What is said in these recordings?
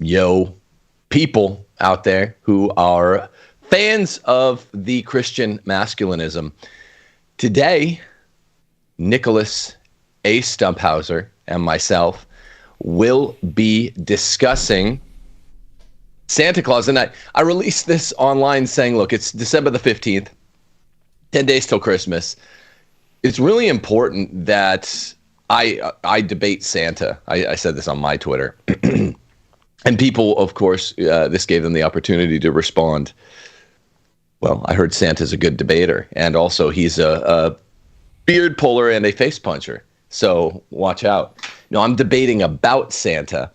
Yo, people out there who are fans of the Christian masculinism. Today, Nicholas A. Stumphauser and myself will be discussing Santa Claus. And I released this online saying, look, it's December the 15th, 10 days till Christmas. It's really important that I debate Santa. I said this on my Twitter. And people, of course, this gave them the opportunity to respond. Well, I heard Santa's a good debater, and also he's a beard puller and a face puncher. So watch out. No, I'm debating about Santa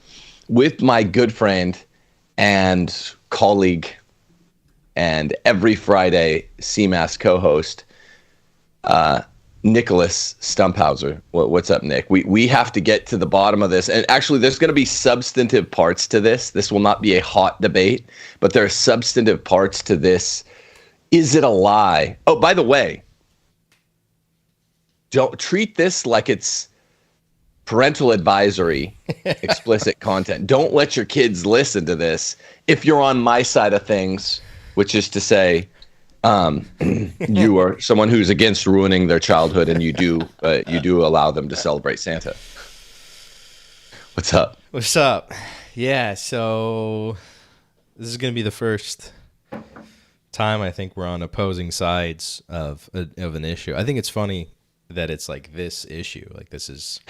with my good friend and colleague and every Friday CMAS co-host, Nicholas Stumphauser. What's up, Nick? We have to get to the bottom of this. And actually, there's going to be substantive parts to this. This will not be a hot debate, but there are substantive parts to this. Is it a lie? Oh, by the way, don't treat this like it's parental advisory, explicit content. Don't let your kids listen to this if you're on my side of things, which is to say, you are someone who's against ruining their childhood, and you do allow them to celebrate Santa. What's up? What's up? Yeah, so this is going to be the first time I think we're on opposing sides of an issue. I think it's funny that it's like this issue. Like this is...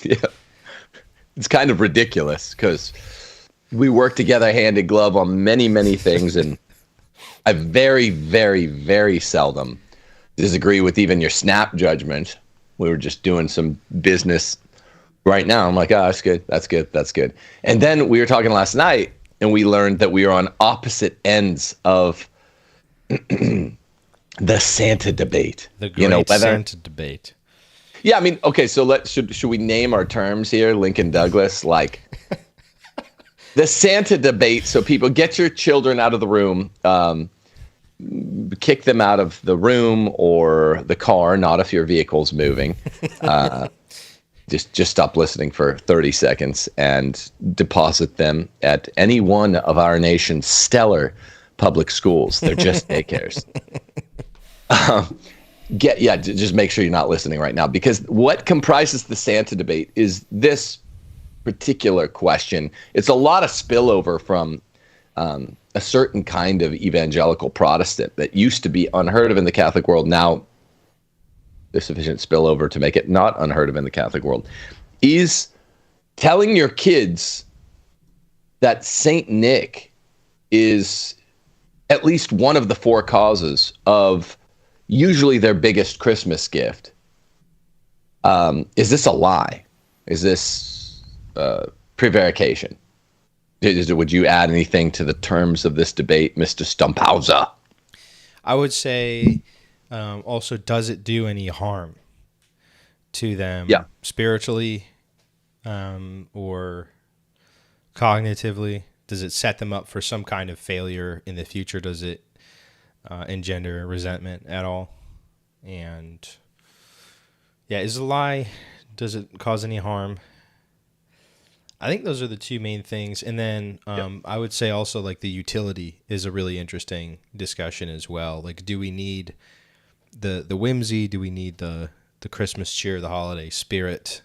Yeah. It's kind of ridiculous because we work together hand in glove on many, many things, and I very, very, very seldom disagree with even your snap judgment. We were just doing some business right now. I'm like, oh, that's good. That's good. That's good. And then we were talking last night, and we learned that we are on opposite ends of the Santa debate. The great Santa debate. Yeah, I mean, okay, so should we name our terms here, Lincoln Douglas? Like, the Santa debate, so people get your children out of the room, kick them out of the room or the car, not if your vehicle's moving. Just stop listening for 30 seconds and deposit them at any one of our nation's stellar public schools. They're just daycares. Just make sure you're not listening right now, because what comprises the Santa debate is this particular question. It's a lot of spillover from a certain kind of evangelical Protestant that used to be unheard of in the Catholic world. Now there's sufficient spillover to make it not unheard of in the Catholic world. Is telling your kids that Saint Nick is at least one of the four causes of usually their biggest Christmas gift. Is this a lie? Is this prevarication? Would you add anything to the terms of this debate, Mr. Stumphauser? I would say also, does it do any harm to them spiritually or cognitively? Does it set them up for some kind of failure in the future? Does it engender resentment at all? And is it a lie? Does it cause any harm? I think those are the two main things. And then I would say also like the utility is a really interesting discussion as well. Like, do we need the whimsy? Do we need the Christmas cheer, the holiday spirit?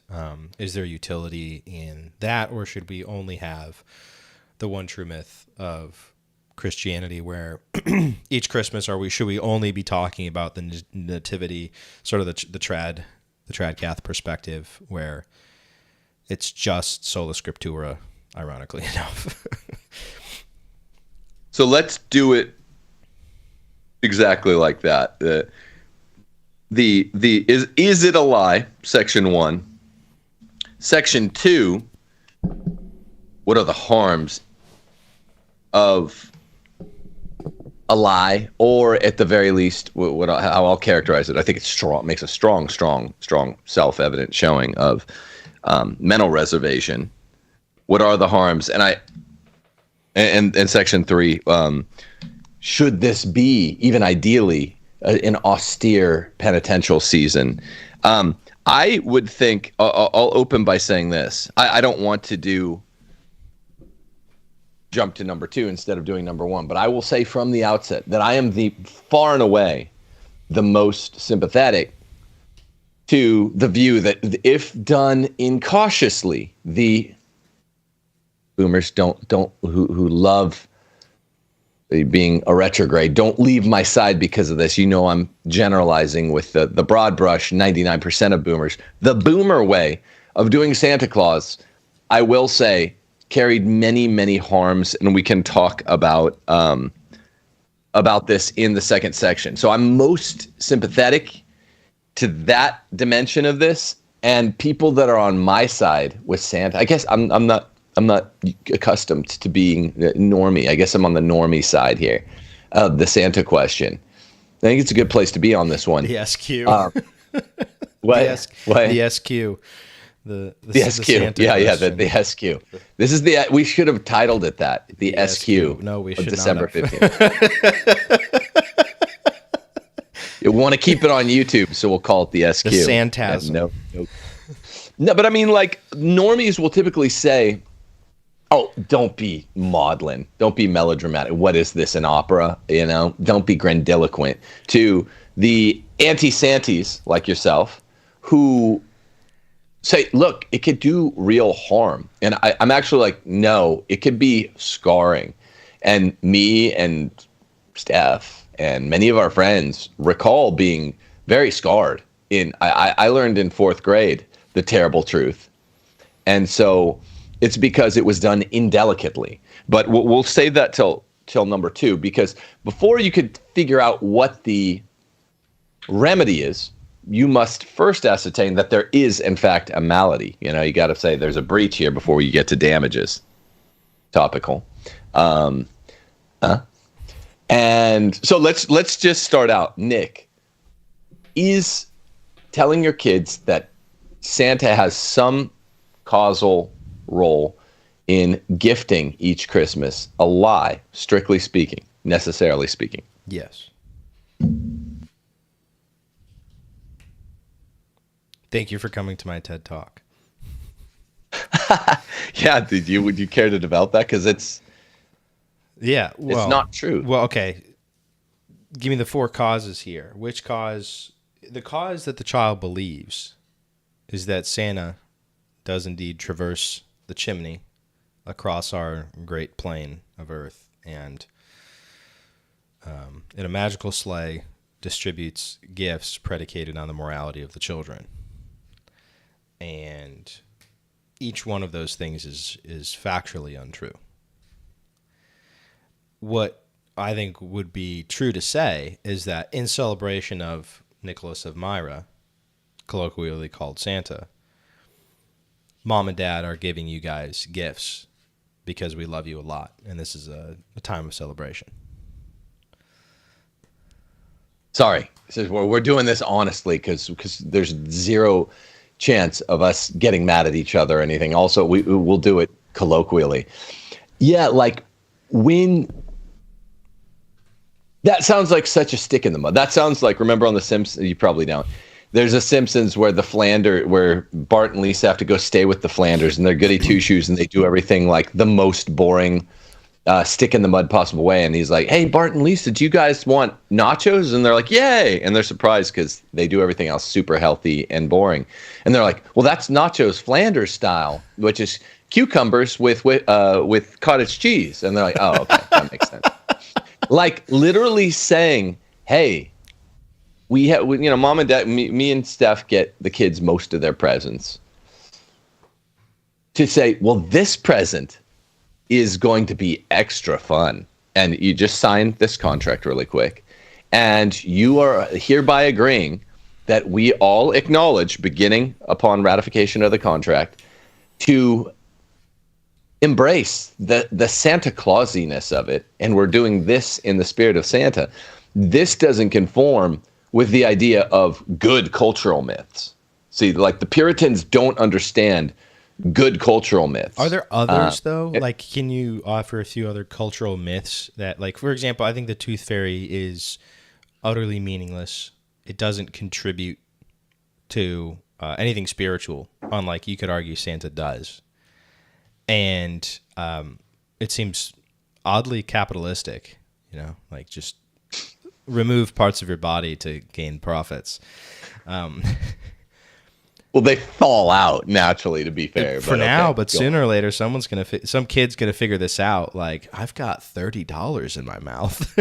Is there utility in that, or should we only have the one true myth of Christianity, where each Christmas should we only be talking about the nativity, sort of the trad cath perspective, where it's just sola scriptura, ironically enough. So let's do it exactly like that. Is it a lie? Section 1. Section 2. What are the harms of a lie, or at the very least, how I'll characterize it? I think it's strong. Makes a strong self-evident showing of mental reservation. What are the harms? And section 3, should this be even ideally an austere penitential season? I would think I'll open by saying this. I don't want to do jump to number 2 instead of doing number 1. But I will say from the outset that I am the far and away the most sympathetic to the view that if done incautiously, the boomers who love being a retrograde, don't leave my side because of this. You know, I'm generalizing with the broad brush, 99% of boomers. The boomer way of doing Santa Claus, I will say, carried many, many harms, and we can talk about this in the second section. So I'm most sympathetic to that dimension of this, and people that are on my side with Santa. I guess I'm not accustomed to being normie. I guess I'm on the normie side here of the Santa question. I think it's a good place to be on this one. The SQ. What? The SQ. The SQ. Santa question. The SQ. This is we should have titled it that. The SQ. No, we should December not have. 15th. You want to keep it on YouTube, so we'll call it the SQ. The Santasm. No, but I mean, like, normies will typically say, oh, don't be maudlin. Don't be melodramatic. What is this, an opera? You know, don't be grandiloquent. To the anti-Santies like yourself, who say, look, it could do real harm. And I'm actually like, no, it could be scarring. And me and Steph and many of our friends recall being very scarred. I learned in 4th grade the terrible truth. And so it's because it was done indelicately. But we'll save that till number 2, because before you could figure out what the remedy is, you must first ascertain that there is, in fact, a malady. You know, you got to say there's a breach here before you get to damages. Topical. And so let's just start out. Nick, is telling your kids that Santa has some causal role in gifting each Christmas a lie, strictly speaking, necessarily speaking? Yes. Thank you for coming to my TED Talk. Yeah, would you care to develop that? Because it's not true. Well, okay. Give me the 4 causes here. Which cause? The cause that the child believes is that Santa does indeed traverse the chimney across our great plain of Earth, and in a magical sleigh distributes gifts predicated on the morality of the children. And each one of those things is factually untrue. What I think would be true to say is that in celebration of Nicholas of Myra, colloquially called Santa, Mom and Dad are giving you guys gifts because we love you a lot, and this is a time of celebration. Sorry, we're doing this honestly because there's zero chance of us getting mad at each other or anything. Also, we'll do it colloquially. Yeah, like when that sounds like such a stick in the mud. That sounds like, remember on The Simpsons? You probably don't. There's a Simpsons where where Bart and Lisa have to go stay with the Flanders, and they're goody two shoes, and they do everything like the most boring stick in the mud possible way. And he's like, "Hey, Bart and Lisa, do you guys want nachos?" And they're like, "Yay!" And they're surprised because they do everything else super healthy and boring. And they're like, "Well, that's nachos Flanders style, which is cucumbers with cottage cheese." And they're like, "Oh, okay, that makes sense." Like literally saying, "Hey, Mom and Dad, me and Steph get the kids most of their presents." To say, well, this present is going to be extra fun, and you just sign this contract really quick, and you are hereby agreeing that we all acknowledge, beginning upon ratification of the contract, to embrace the Santa Clausiness of it, and we're doing this in the spirit of Santa. This doesn't conform with the idea of good cultural myths. See, like the Puritans don't understand good cultural myths. Are there others though? Like, can you offer a few other cultural myths that, like, for example, I think the Tooth Fairy is utterly meaningless. It doesn't contribute to anything spiritual, unlike you could argue Santa does. And it seems oddly capitalistic, like just remove parts of your body to gain profits. Well, they fall out naturally, to be fair. For now, but sooner or later, some kid's gonna figure this out. Like, I've got $30 in my mouth.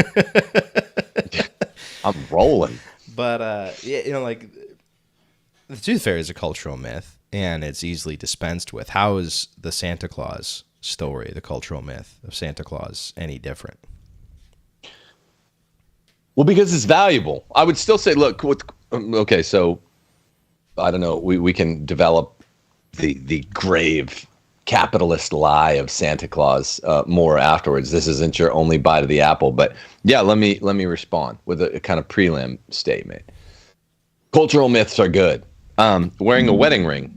I'm rolling. But like the Tooth Fairy is a cultural myth, and it's easily dispensed with. How is the Santa Claus story, the cultural myth of Santa Claus, any different? Well, because it's valuable. I would still say, look, okay, so I don't know, we can develop the grave capitalist lie of Santa Claus more afterwards. This isn't your only bite of the apple, but yeah, let me respond with a kind of prelim statement. Cultural myths are good. Wearing a wedding ring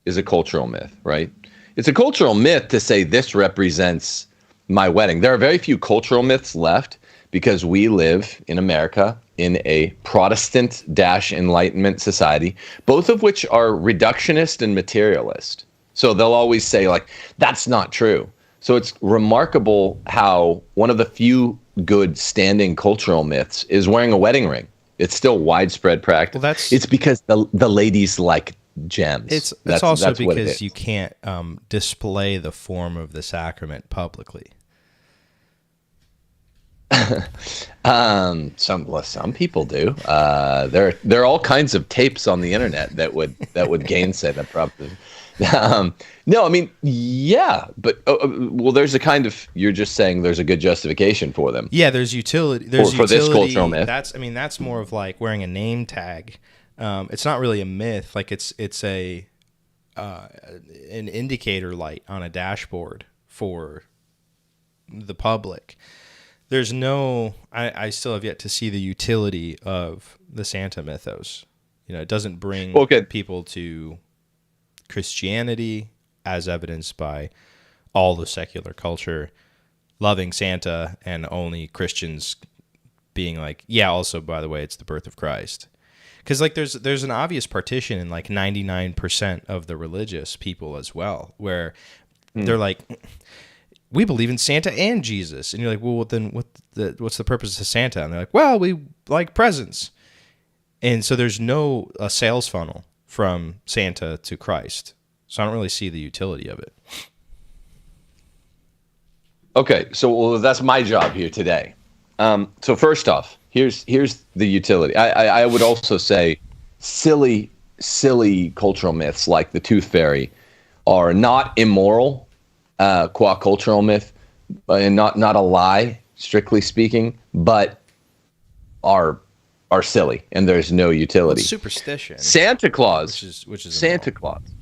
is a cultural myth, right? It's a cultural myth to say this represents my wedding. There are very few cultural myths left because we live in America in a Protestant-Enlightenment society, both of which are reductionist and materialist. So they'll always say, like, that's not true. So it's remarkable how one of the few good standing cultural myths is wearing a wedding ring. It's still widespread practice. Well, it's because the ladies like gems. It's also because you can't display the form of the sacrament publicly. Some people do. There are all kinds of tapes on the internet that would gainsay that proposition. No, I mean, yeah, but well, there's a kind of, you're just saying there's a good justification for them. Yeah, there's utility. For this cultural myth. That's more of like wearing a name tag. It's not really a myth. Like it's an indicator light on a dashboard for the public. There's no, I still have yet to see the utility of the Santa mythos. It doesn't bring people to Christianity, as evidenced by all the secular culture loving Santa and only Christians being like, yeah, also, by the way, it's the birth of Christ. Because like there's an obvious partition in like 99% of the religious people as well, where they're like, we believe in Santa and Jesus. And you're like, well, then what's the purpose of Santa? And they're like, well, we like presents. And so there's no sales funnel from Santa to Christ. So I don't really see the utility of it. Okay, so that's my job here today. So first off, here's the utility. I would also say silly cultural myths like the Tooth Fairy are not immoral, qua cultural myth, and not a lie, strictly speaking, but are silly, and there's no utility. It's superstition. Santa Claus, which is Santa immoral. Claus.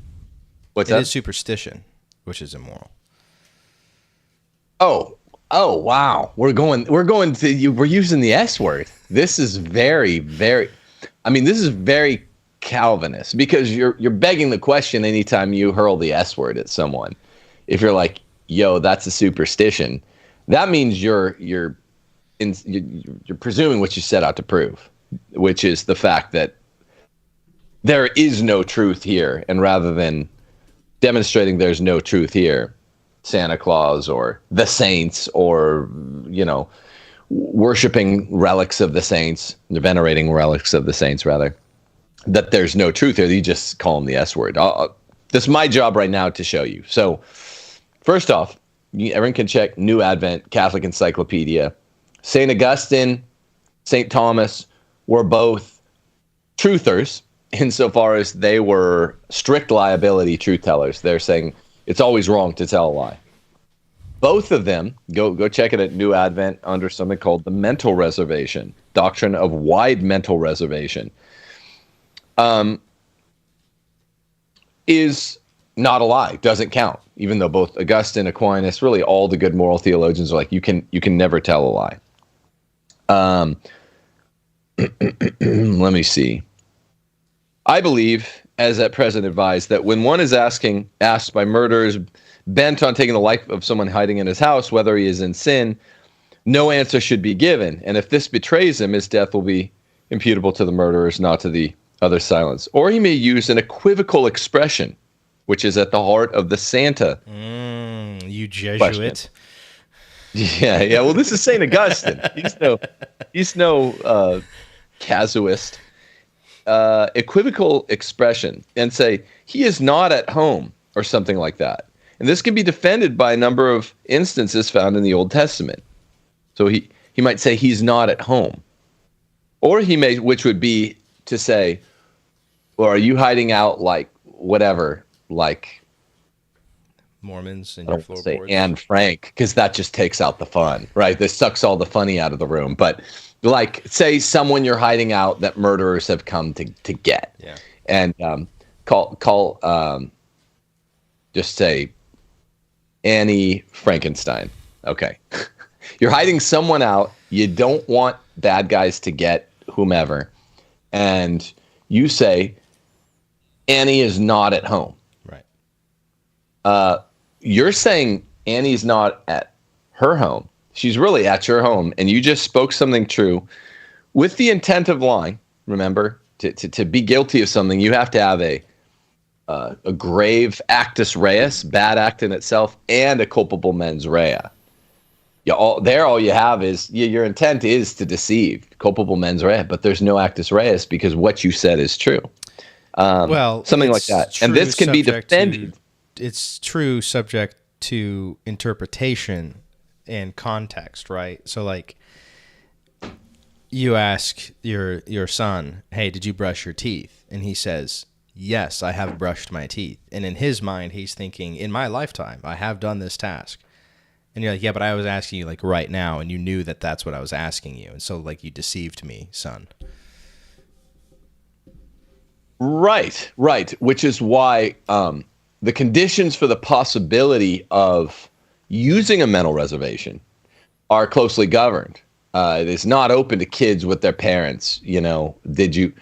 What's that? It is superstition, which is immoral. Oh, wow. We're using the S word. This is very, very, this is very Calvinist, because you're begging the question anytime you hurl the S word at someone. If you're like, yo, that's a superstition, that means you're presuming what you set out to prove, which is the fact that there is no truth here, and rather than demonstrating there's no truth here, Santa Claus or the saints, or worshiping relics of the saints, venerating relics of the saints, rather, that there's no truth here. You just call them the S word. This is my job right now to show you. So first off, everyone can check New Advent Catholic Encyclopedia. St. Augustine, St. Thomas were both truthers insofar as they were strict liability truth tellers. They're saying it's always wrong to tell a lie. Both of them, go check it at New Advent under something called the mental reservation, doctrine of wide mental reservation, is not a lie, doesn't count, even though both Augustine, Aquinas, really all the good moral theologians are like, you can never tell a lie. Let me see. I believe, as at present advised, that when one is asked by murderers bent on taking the life of someone hiding in his house, whether he is in sin, no answer should be given. And if this betrays him, his death will be imputable to the murderers, not to the other silence. Or he may use an equivocal expression, which is at the heart of the Santa you Jesuit. question. Yeah. Well, this is Saint Augustine. He's no casuist. Equivocal expression and say he is not at home or something like that. And this can be defended by a number of instances found in the Old Testament. So he might say he's not at home. Or he may, which would be to say, well, are you hiding out like whatever, like Mormons in your floorboards? Anne Frank, because that just takes out the fun, right? This sucks all the funny out of the room. But like, say someone you're hiding out that murderers have come to get. Yeah. And just say Annie Frankenstein. Okay. You're hiding someone out. You don't want bad guys to get whomever. And you say, Annie is not at home. Right. You're saying Annie's not at her home. She's really at your home. And you just spoke something true with the intent of lying. Remember, to be guilty of something, you have to have a grave actus reus, bad act in itself, and a culpable mens rea. All you have is your intent is to deceive, culpable mens rea, but there's no actus reus because what you said is true. Something like that. And this can be defended. It's true subject to interpretation and context, right? So like you ask your son, hey, did you brush your teeth? And he says, yes, I have brushed my teeth. And in his mind, he's thinking, in my lifetime, I have done this task. And you're like, yeah, but I was asking you like right now, and you knew that that's what I was asking you. And so like you deceived me, son. Right. Which is why the conditions for the possibility of using a mental reservation are closely governed. It is not open to kids with their parents. You know, did you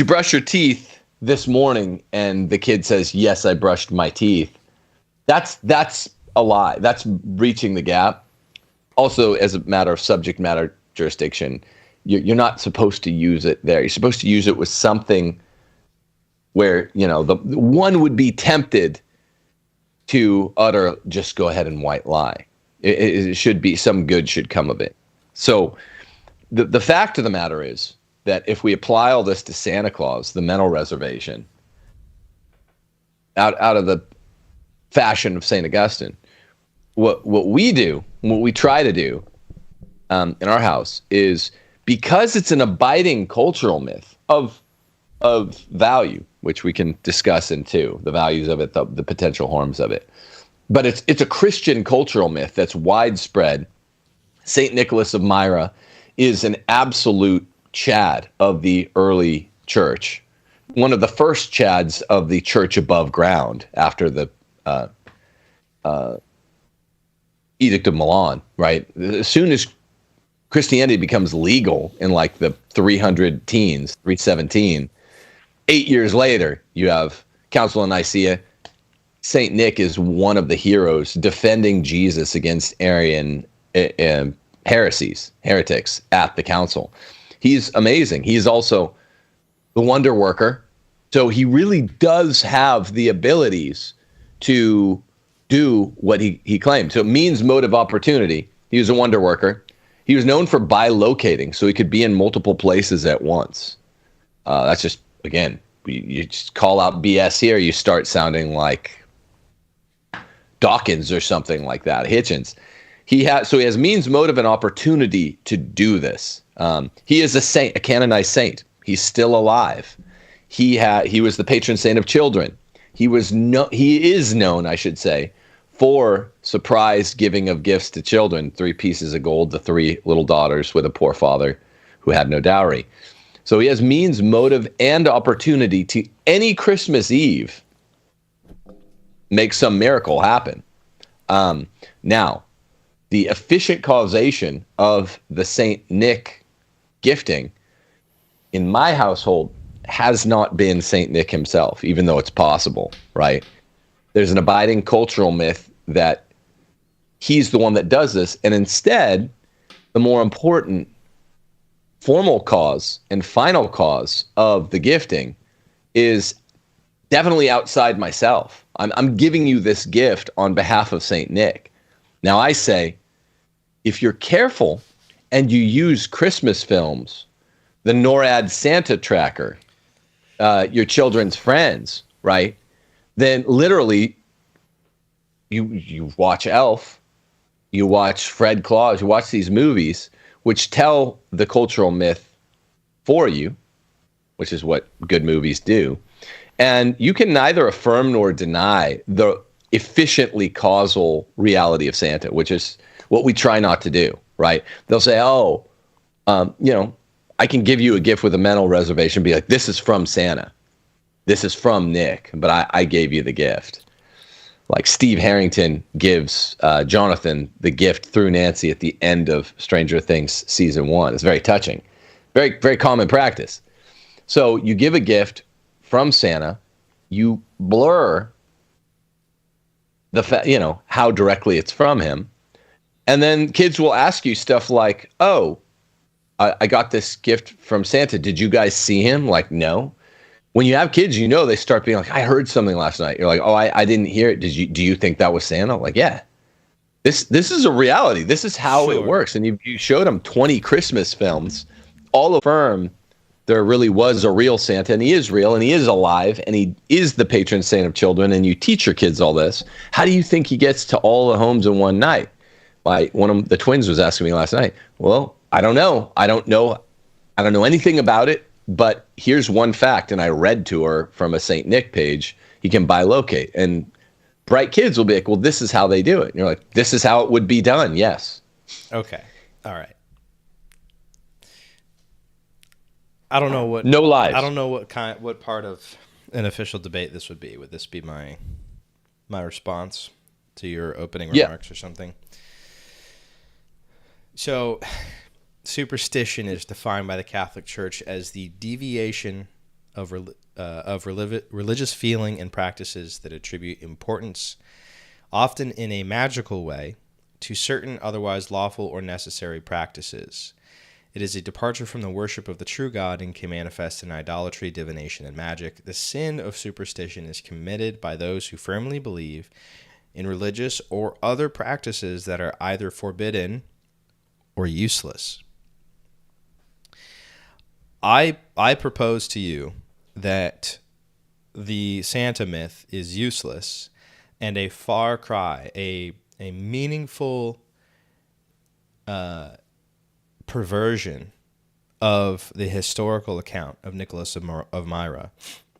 brush your teeth this morning? And the kid says, yes, I brushed my teeth. That's a lie. That's reaching the gap. Also, as a matter of subject matter jurisdiction, you're not supposed to use it there. You're supposed to use it with something where, you know, the one would be tempted to utter, just go ahead and white lie. It should be, some good should come of it. So the fact of the matter is that if we apply all this to Santa Claus, the mental reservation, out of the fashion of St. Augustine, what we try to do in our house is, because it's an abiding cultural myth of value, which we can discuss into the values of it, the potential harms of it. But it's a Christian cultural myth that's widespread. St. Nicholas of Myra is an absolute Chad of the early church, one of the first Chads of the church above ground after the Edict of Milan, right? As soon as Christianity becomes legal in like the 317, 8 years later, you have Council of Nicaea. Saint Nick is one of the heroes defending Jesus against Arian heretics at the council. He's amazing. He's also the wonder worker. So he really does have the abilities to do what he claimed. So it means motive opportunity. He was a wonder worker. He was known for bilocating, so he could be in multiple places at once. That's just, again, you just call out BS here, you start sounding like Dawkins or something like that, Hitchens. So he has means, motive, and opportunity to do this. He is a saint, a canonized saint. He's still alive. He was the patron saint of children. He is known, I should say, for surprise giving of gifts to children, 3 pieces of gold to 3 little daughters with a poor father who had no dowry. So he has means, motive, and opportunity to any Christmas Eve make some miracle happen. Now, the efficient causation of the Saint Nick gifting in my household has not been Saint Nick himself, even though it's possible, right? There's an abiding cultural myth that he's the one that does this, and instead, the more important formal cause and final cause of the gifting is definitely outside myself. I'm giving you this gift on behalf of Saint Nick. Now I say, if you're careful and you use Christmas films, the NORAD Santa tracker, your children's friends, right? Then literally you watch Elf, you watch Fred Claus, you watch these movies which tell the cultural myth for you, which is what good movies do. And you can neither affirm nor deny the efficiently causal reality of Santa, which is what we try not to do, right? They'll say, oh, I can give you a gift with a mental reservation, be like, this is from Santa. This is from Nick, but I gave you the gift. Like Steve Harrington gives Jonathan the gift through Nancy at the end of Stranger Things season 1. It's very touching. Very, very common practice. So you give a gift from Santa, you blur how directly it's from him. And then kids will ask you stuff like, oh, I got this gift from Santa. Did you guys see him? Like, no. When you have kids, they start being like, I heard something last night. You're like, oh, I didn't hear it. Do you think that was Santa? Like, yeah. This is a reality. This is how it works. And you showed them 20 Christmas films, all affirm there really was a real Santa, and he is real, and he is alive, and he is the patron saint of children, and you teach your kids all this. How do you think he gets to all the homes in one night? Like one of the twins was asking me last night. Well, I don't know. I don't know anything about it. But here's one fact, and I read to her from a St. Nick page, he can bilocate. And bright kids will be like, well, this is how they do it. And you're like, this is how it would be done, yes. Okay, all right. I don't know what... No lies. I don't know what part of an official debate this would be. Would this be my response to your opening remarks or something? So... Superstition is defined by the Catholic Church as the deviation of religious feeling and practices that attribute importance, often in a magical way, to certain otherwise lawful or necessary practices. It is a departure from the worship of the true God and can manifest in idolatry, divination, and magic. The sin of superstition is committed by those who firmly believe in religious or other practices that are either forbidden or useless. I propose to you that the Santa myth is useless and a far cry, a meaningful perversion of the historical account of Nicholas of Myra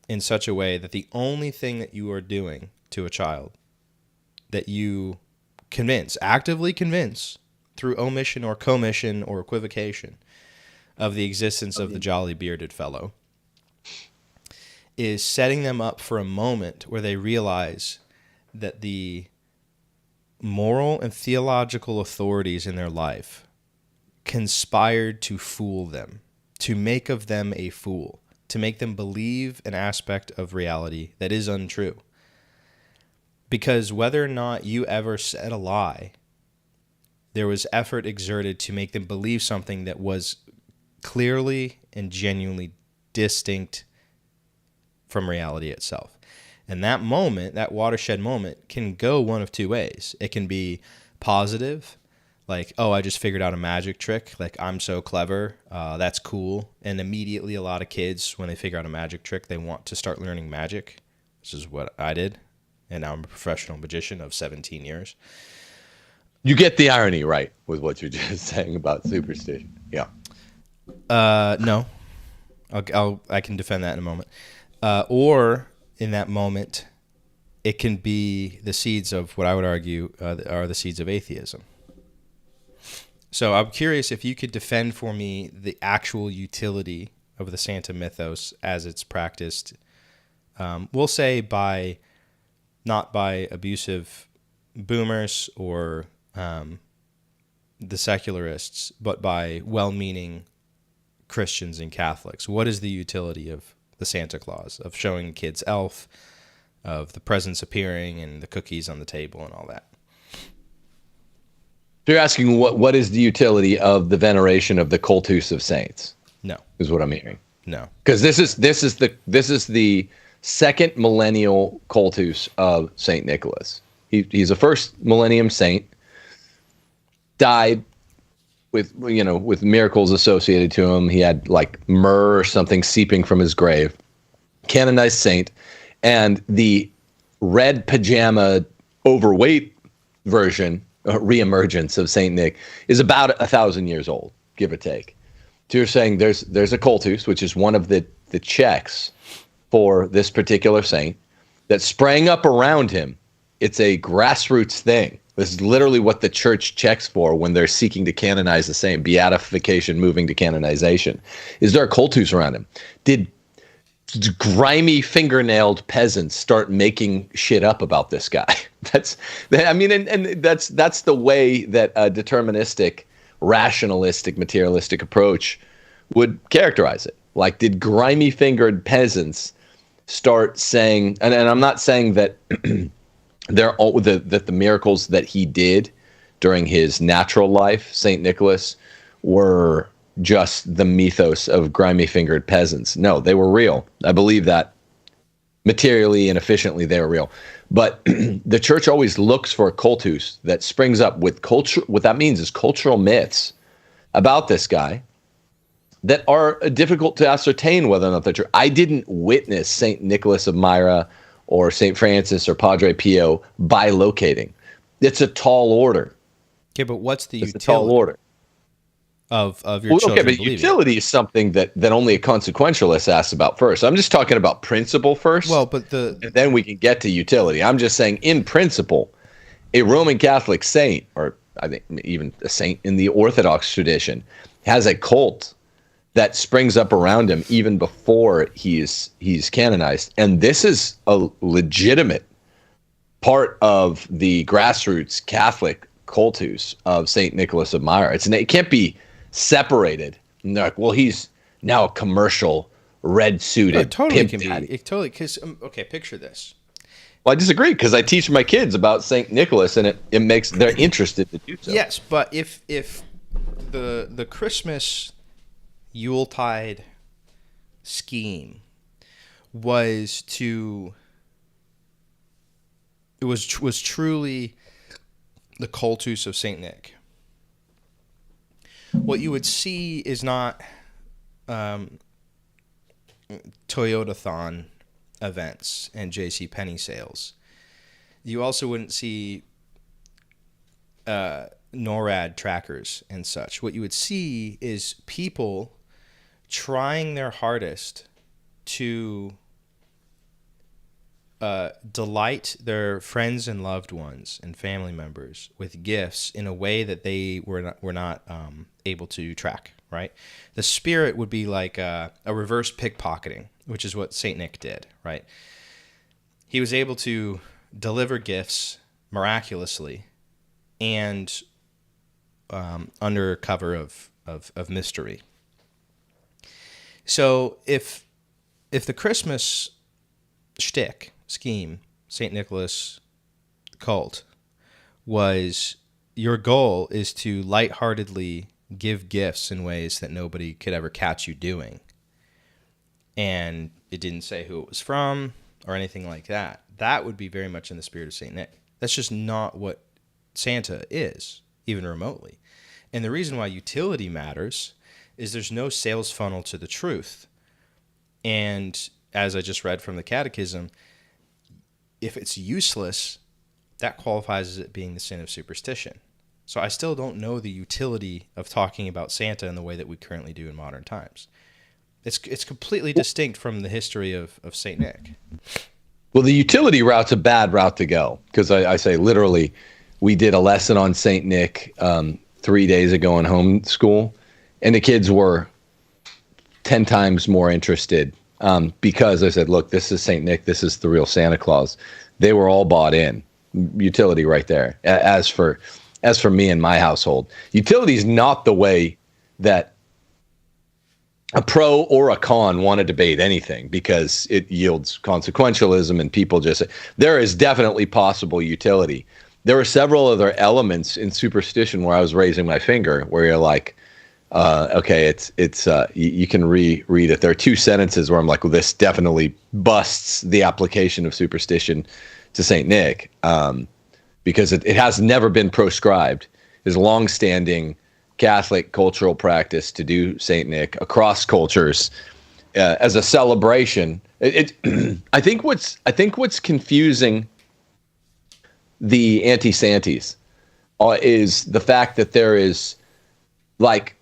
in such a way that the only thing that you are doing to a child that you actively convince through omission or commission or equivocation of the existence of the jolly bearded fellow is setting them up for a moment where they realize that the moral and theological authorities in their life conspired to fool them, to make of them a fool, to make them believe an aspect of reality that is untrue. Because whether or not you ever said a lie, there was effort exerted to make them believe something that was clearly and genuinely distinct from reality itself. And that moment, that watershed moment, can go one of two ways. It can be positive, like, oh, I just figured out a magic trick, like, I'm so clever, that's cool. And immediately a lot of kids, when they figure out a magic trick, they want to start learning magic, which is what I did. And now I'm a professional magician of 17 years. You get the irony, right, with what you're just saying about superstition. Yeah. No, I can defend that in a moment. Or in that moment, it can be the seeds of what I would argue are the seeds of atheism. So I'm curious if you could defend for me the actual utility of the Santa mythos as it's practiced. We'll say not by abusive boomers or the secularists, but by well-meaning Christians and Catholics. What is the utility of the Santa Claus, of showing kids Elf, of the presents appearing and the cookies on the table and all that? You're asking what is the utility of the veneration of the cultus of saints? No, is what I'm hearing. No, because this is the second millennial cultus of Saint Nicholas. He's a first millennium saint. died with miracles associated to him. He had like myrrh or something seeping from his grave. Canonized saint, and the red pajama overweight version, reemergence of Saint Nick is about 1,000 years old, give or take. So you're saying there's a cultus, which is one of the checks for this particular saint that sprang up around him. It's a grassroots thing. This is literally what the church checks for when they're seeking to canonize the saint. Beatification, moving to canonization. Is there a cultus around him? Did grimy fingernailed peasants start making shit up about this guy? That's the way that a deterministic, rationalistic, materialistic approach would characterize it. Like, did grimy fingered peasants start saying, and I'm not saying that that the miracles that he did during his natural life, Saint Nicholas, were just the mythos of grimy fingered peasants. No, they were real. I believe that materially and efficiently they were real. But the church always looks for a cultus that springs up with culture. What that means is cultural myths about this guy that are difficult to ascertain whether or not they're true. I didn't witness Saint Nicholas of Myra or Saint Francis or Padre Pio bilocating. It's a tall order. Okay, but what's the utility? It's a tall order. Of your children but believing. Utility is something that only a consequentialist asks about first. I'm just talking about principle first. Well, but and then we can get to utility. I'm just saying, in principle, a Roman Catholic saint, or I think even a saint in the Orthodox tradition, has a cult that springs up around him even before he's canonized. And this is a legitimate part of the grassroots Catholic cultus of Saint Nicholas of Myra. It can't be separated. And they're like, well, he's now a commercial red-suited it totally pimp can daddy. be. It totally, because okay, picture this. Well, I disagree, because I teach my kids about Saint Nicholas, and it makes they're interested to do so. Yes, but if the Christmas Yuletide scheme was truly the cultus of Saint Nick, what you would see is not Toyotathon events and JCPenney sales. You also wouldn't see NORAD trackers and such. What you would see is people trying their hardest to delight their friends and loved ones and family members with gifts in a way that they were not able to track, right? The spirit would be like a reverse pickpocketing, which is what Saint Nick did, right? He was able to deliver gifts miraculously and under cover of mystery. So if the Christmas scheme, St. Nicholas cult, was your goal is to lightheartedly give gifts in ways that nobody could ever catch you doing, and it didn't say who it was from or anything like that, that would be very much in the spirit of St. Nick. That's just not what Santa is, even remotely. And the reason why utility matters is there's no sales funnel to the truth. And as I just read from the Catechism, if it's useless, that qualifies as it being the sin of superstition. So I still don't know the utility of talking about Santa in the way that we currently do in modern times. It's completely distinct from the history of St. Nick. Well, the utility route's a bad route to go, because I say literally, we did a lesson on St. Nick 3 days ago in homeschool, and the kids were 10 times more interested because I said, look, this is St. Nick. This is the real Santa Claus. They were all bought in. Utility right there. As for me and my household, utility is not the way that a pro or a con want to debate anything, because it yields consequentialism and people just say, there is definitely possible utility. There were several other elements in superstition where I was raising my finger, where you're like, okay, it's you can reread it. There are two sentences where I'm like, well, this definitely busts the application of superstition to St. Nick, because it has never been proscribed is longstanding Catholic cultural practice to do Saint Nick across cultures as a celebration. I think what's confusing the anti-Santies is the fact that there is like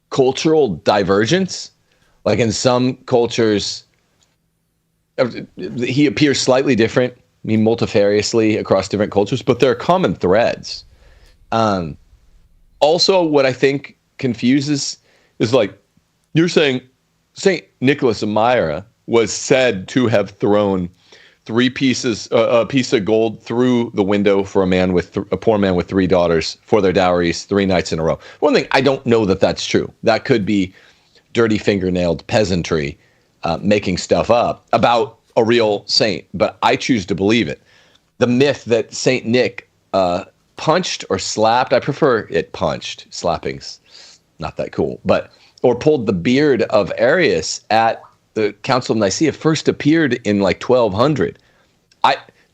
cultural divergence. Like in some cultures, he appears slightly different, I mean, multifariously across different cultures, but there are common threads. Also, what I think confuses is like you're saying St. Nicholas of Myra was said to have thrown a piece of gold through the window for a poor man with 3 daughters for their dowries 3 nights in a row. One thing, I don't know that that's true. That could be dirty fingernailed peasantry making stuff up about a real saint, but I choose to believe it. The myth that Saint Nick punched or slapped, I prefer it punched. Slapping's not that cool, or pulled the beard of Arius at the Council of Nicaea first appeared in like 1200.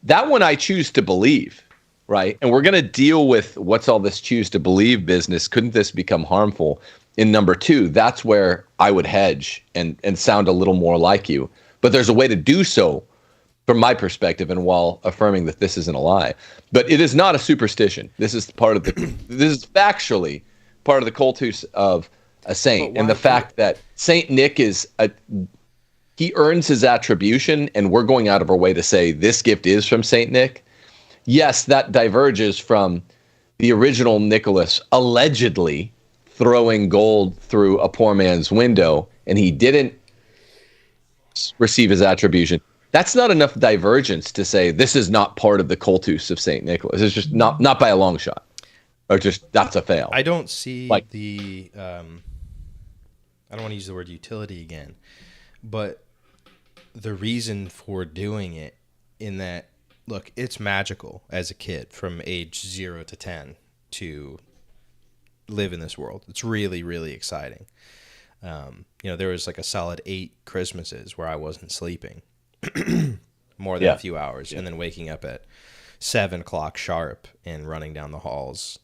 That one I choose to believe, right? And we're going to deal with what's all this choose to believe business. Couldn't this become harmful? In number 2, that's where I would hedge and sound a little more like you. But there's a way to do so from my perspective, and while affirming that this isn't a lie. But it is not a superstition. This is factually part of the cultus of a saint. And the fact that Saint Nick he earns his attribution, and we're going out of our way to say this gift is from Saint Nick. Yes, that diverges from the original Nicholas allegedly throwing gold through a poor man's window, and he didn't receive his attribution. That's not enough divergence to say this is not part of the cultus of Saint Nicholas. It's just not by a long shot, or just that's a fail. I don't see the. I don't want to use the word utility again, but the reason for doing it in that, look, it's magical as a kid from age 0 to 10 to live in this world. It's really, really exciting. There was like a solid 8 Christmases where I wasn't sleeping more than a few hours, and then waking up at 7 o'clock sharp and running down the halls,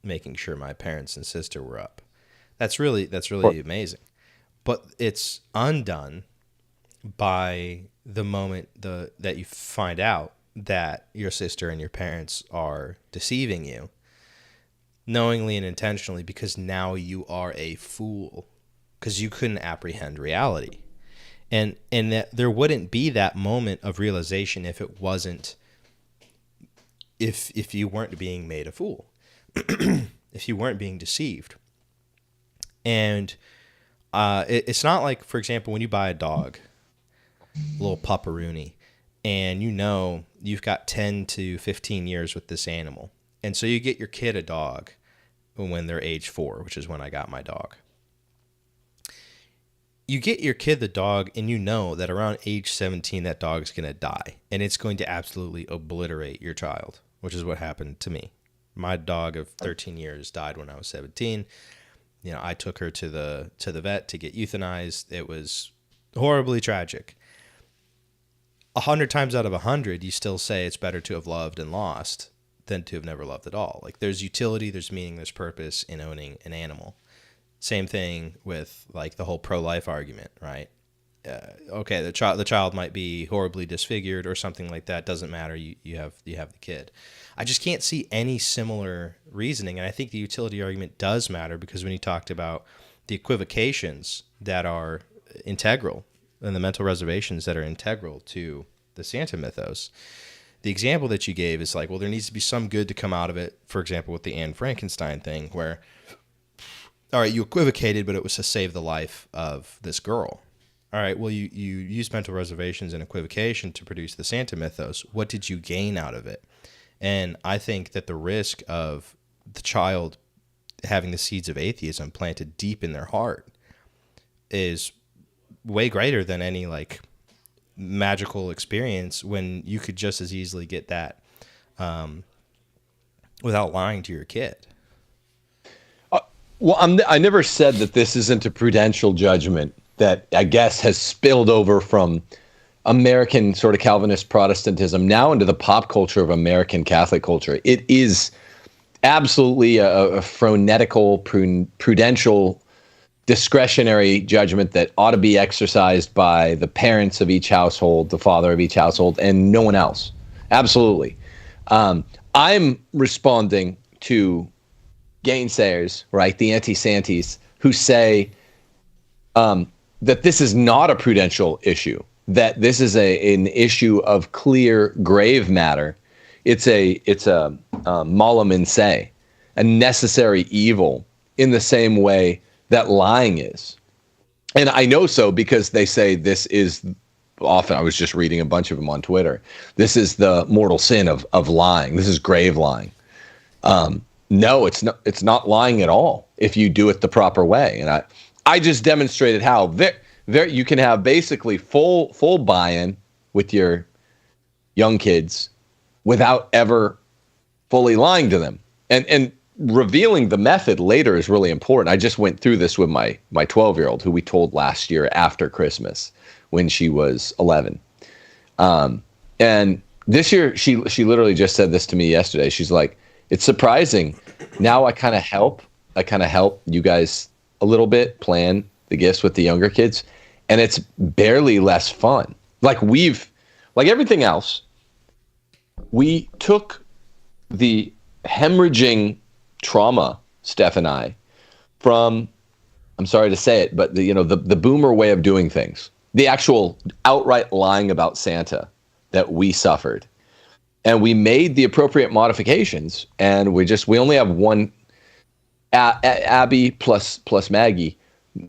making sure my parents and sister were up. That's really amazing. But it's undone by the moment that you find out that your sister and your parents are deceiving you, knowingly and intentionally, because now you are a fool, because you couldn't apprehend reality. And that there wouldn't be that moment of realization if it wasn't, if you weren't being made a fool, if you weren't being deceived. And it's not like, for example, when you buy a dog, a little pupperoonie, and you've got 10 to 15 years with this animal. And so you get your kid a dog when they're age 4, which is when I got my dog. You get your kid the dog, and you know that around age 17, that dog's going to die, and it's going to absolutely obliterate your child, which is what happened to me. My dog of 13 years died when I was 17. I took her to the vet to get euthanized. It was horribly tragic. 100 times out of 100, you still say it's better to have loved and lost than to have never loved at all. Like, there's utility, there's meaning, there's purpose in owning an animal. Same thing with like the whole pro-life argument, right? Okay, the child might be horribly disfigured or something like that. Doesn't matter. You have the kid. I just can't see any similar reasoning, and I think the utility argument does matter, because when you talked about the equivocations that are integral and the mental reservations that are integral to the Santa mythos, the example that you gave is like, well, there needs to be some good to come out of it. For example, with the Anne Frankenstein thing, where, all right, you equivocated, but it was to save the life of this girl. All right, well, you used mental reservations and equivocation to produce the Santa mythos. What did you gain out of it? And I think that the risk of the child having the seeds of atheism planted deep in their heart is way greater than any like magical experience, when you could just as easily get that without lying to your kid. Well, I never said that this isn't a prudential judgment that I guess has spilled over from American sort of Calvinist Protestantism now into the pop culture of American Catholic culture. It is absolutely a phronetical, prudential, discretionary judgment that ought to be exercised by the parents of each household, the father of each household, and no one else. Absolutely. I'm responding to gainsayers, right, the anti-Santis, who say that this is not a prudential issue, that this is an issue of clear grave matter. It's a malum in se, a necessary evil, in the same way that lying is. And I know so because they say this is often, I was just reading a bunch of them on Twitter, this is the mortal sin of lying. This is grave lying. No, it's not lying at all if you do it the proper way. And I just demonstrated how you can have basically full buy-in with your young kids without ever fully lying to them. And revealing the method later is really important. I just went through this with my 12-year-old, who we told last year after Christmas when she was 11. And this year, she literally just said this to me yesterday. She's like, it's surprising. Now I kind of help you guys a little bit plan the gifts with the younger kids. And it's barely less fun. Like everything else, we took the hemorrhaging trauma, Steph and I, from, I'm sorry to say it, but the boomer way of doing things, the actual outright lying about Santa that we suffered. And we made the appropriate modifications, and we only have one. Abby plus Maggie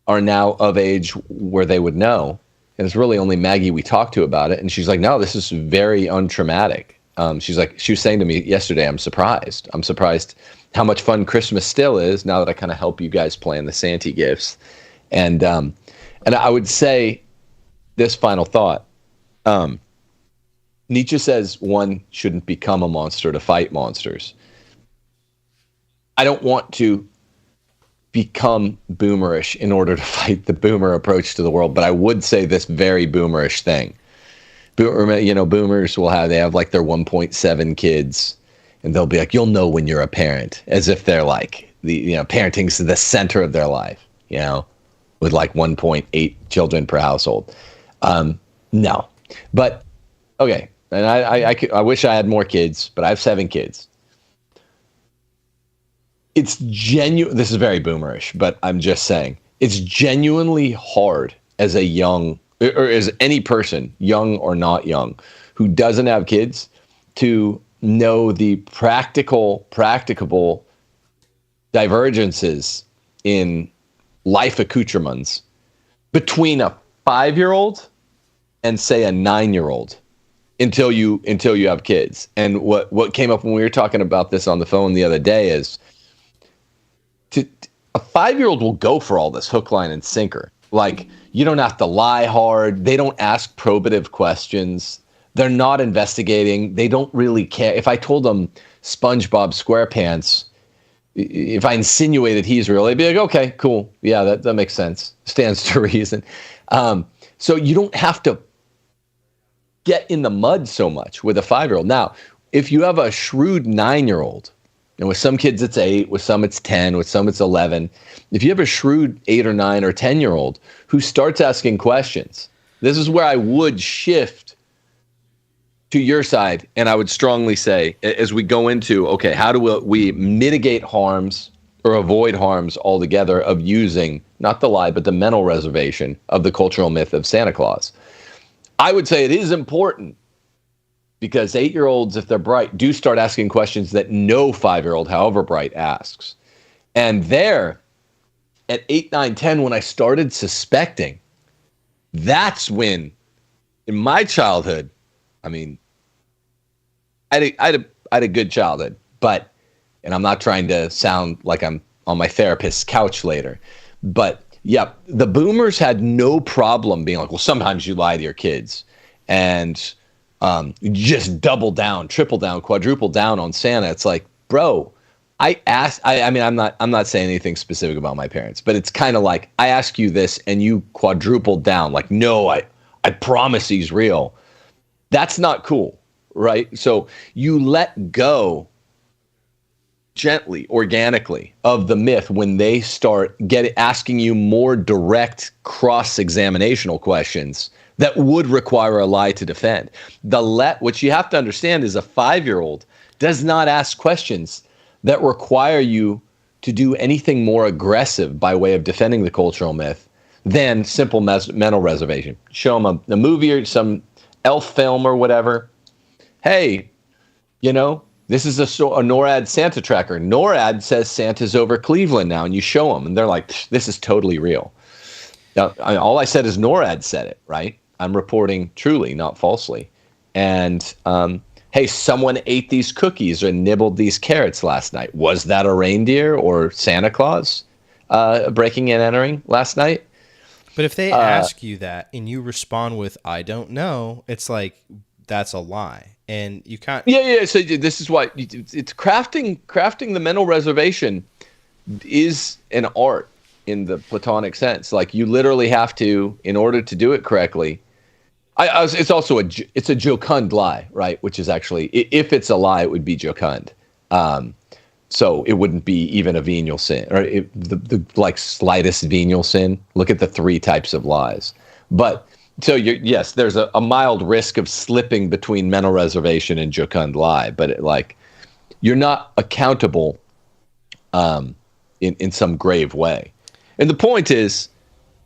are now of age where they would know. And it's really only Maggie we talked to about it. And she's like, no, this is very untraumatic. She was saying to me yesterday, I'm surprised how much fun Christmas still is now that I kind of help you guys plan the Santa gifts. And I would say this final thought. Nietzsche says one shouldn't become a monster to fight monsters. I don't want to become boomerish in order to fight the boomer approach to the world, but I would say this very boomerish thing. Boomers they have like their 1.7 kids, and they'll be like, you'll know when you're a parent, as if they're like parenting's the center of their life, with like 1.8 children per household. No, but okay. And I wish I had more kids, but I have 7 kids. It's genuine. This is very boomerish, but I'm just saying it's genuinely hard as a young, or as any person, young or not young, who doesn't have kids, to know the practicable divergences in life accoutrements between a 5-year-old and say a 9-year-old. Until you have kids. And what came up when we were talking about this on the phone the other day is a 5-year-old will go for all this hook, line, and sinker. Like, you don't have to lie hard. They don't ask probative questions. They're not investigating. They don't really care. If I told them SpongeBob SquarePants, if I insinuated he's real, they'd be like, okay, cool. Yeah, that makes sense. Stands to reason. So you don't have to get in the mud so much with a 5-year-old. Now, if you have a shrewd 9-year-old, and with some kids it's 8, with some it's 10, with some it's 11. If you have a shrewd 8 or 9 or 10-year-old who starts asking questions, this is where I would shift to your side. And I would strongly say, as we go into, okay, how do we mitigate harms or avoid harms altogether of using, not the lie, but the mental reservation of the cultural myth of Santa Claus? I would say it is important because 8-year-olds, if they're bright, do start asking questions that no 5-year-old, however bright, asks. And there, at 8, 9, 10, when I started suspecting, that's when, in my childhood, I mean, I had a good childhood, but, and I'm not trying to sound like I'm on my therapist's couch later, but yeah, the boomers had no problem being like, well, sometimes you lie to your kids, and just double down, triple down, quadruple down on Santa. It's like, bro, I mean, I'm not saying anything specific about my parents, but it's kind of like, I ask you this and you quadruple down. Like, no, I promise he's real. That's not cool, right? So you let go gently, organically of the myth when they start asking you more direct cross-examinational questions that would require a lie to defend. What you have to understand is a 5-year-old does not ask questions that require you to do anything more aggressive by way of defending the cultural myth than simple mental reservation. Show them a movie or some elf film or whatever. Hey, this is a NORAD Santa tracker. NORAD says Santa's over Cleveland now, and you show them, and they're like, this is totally real. Now, all I said is NORAD said it, right? I'm reporting truly, not falsely. And, hey, someone ate these cookies or nibbled these carrots last night. Was that a reindeer or Santa Claus breaking and entering last night? But if they ask you that and you respond with, I don't know, it's like, that's a lie. And you can't. Yeah. So this is why it's crafting the mental reservation is an art in the Platonic sense. Like you literally have to, in order to do it correctly. It's also it's a jocund lie, right? Which is actually, if it's a lie, it would be jocund. So it wouldn't be even a venial sin, or the like slightest venial sin. Look at the 3 types of lies. But so yes, there's a mild risk of slipping between mental reservation and jocund lie, but you're not accountable in some grave way. And the point is,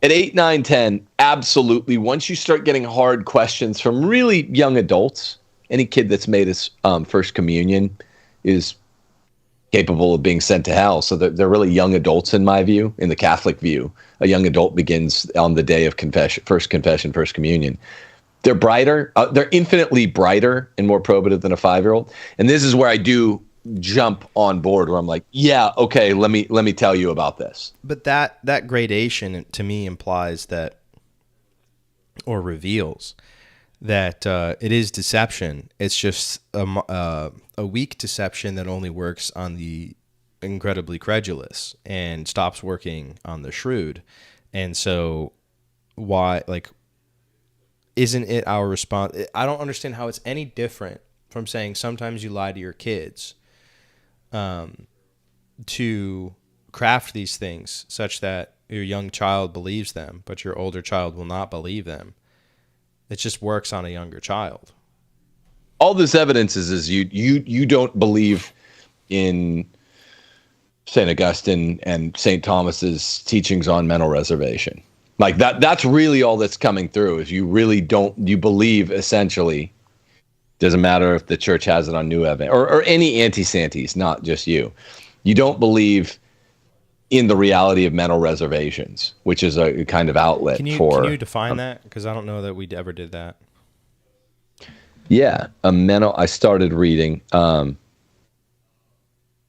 at 8, 9, 10, absolutely, once you start getting hard questions from really young adults, any kid that's made his first communion is capable of being sent to hell. So they're really young adults in my view. In the Catholic view, a young adult begins on the day of first confession, first communion. They're brighter. They're infinitely brighter and more probative than a 5-year-old. And this is where I do jump on board, where I'm like, yeah, okay, let me tell you about this. But that gradation to me implies that, or reveals that it is deception. It's just a weak deception that only works on the incredibly credulous and stops working on the shrewd. And so why, isn't it our response? I don't understand how it's any different from saying sometimes you lie to your kids to craft these things such that your young child believes them, but your older child will not believe them. It just works on a younger child. All this evidence is you don't believe in St. Augustine and St. Thomas's teachings on mental reservation. Like that's really all that's coming through, is you really don't, you believe essentially, doesn't matter if the church has it on New Advent or any anti-Santis, not just you. You don't believe in the reality of mental reservations, which is a kind of outlet Can you define that? Because I don't know that we ever did that. Yeah, I started reading.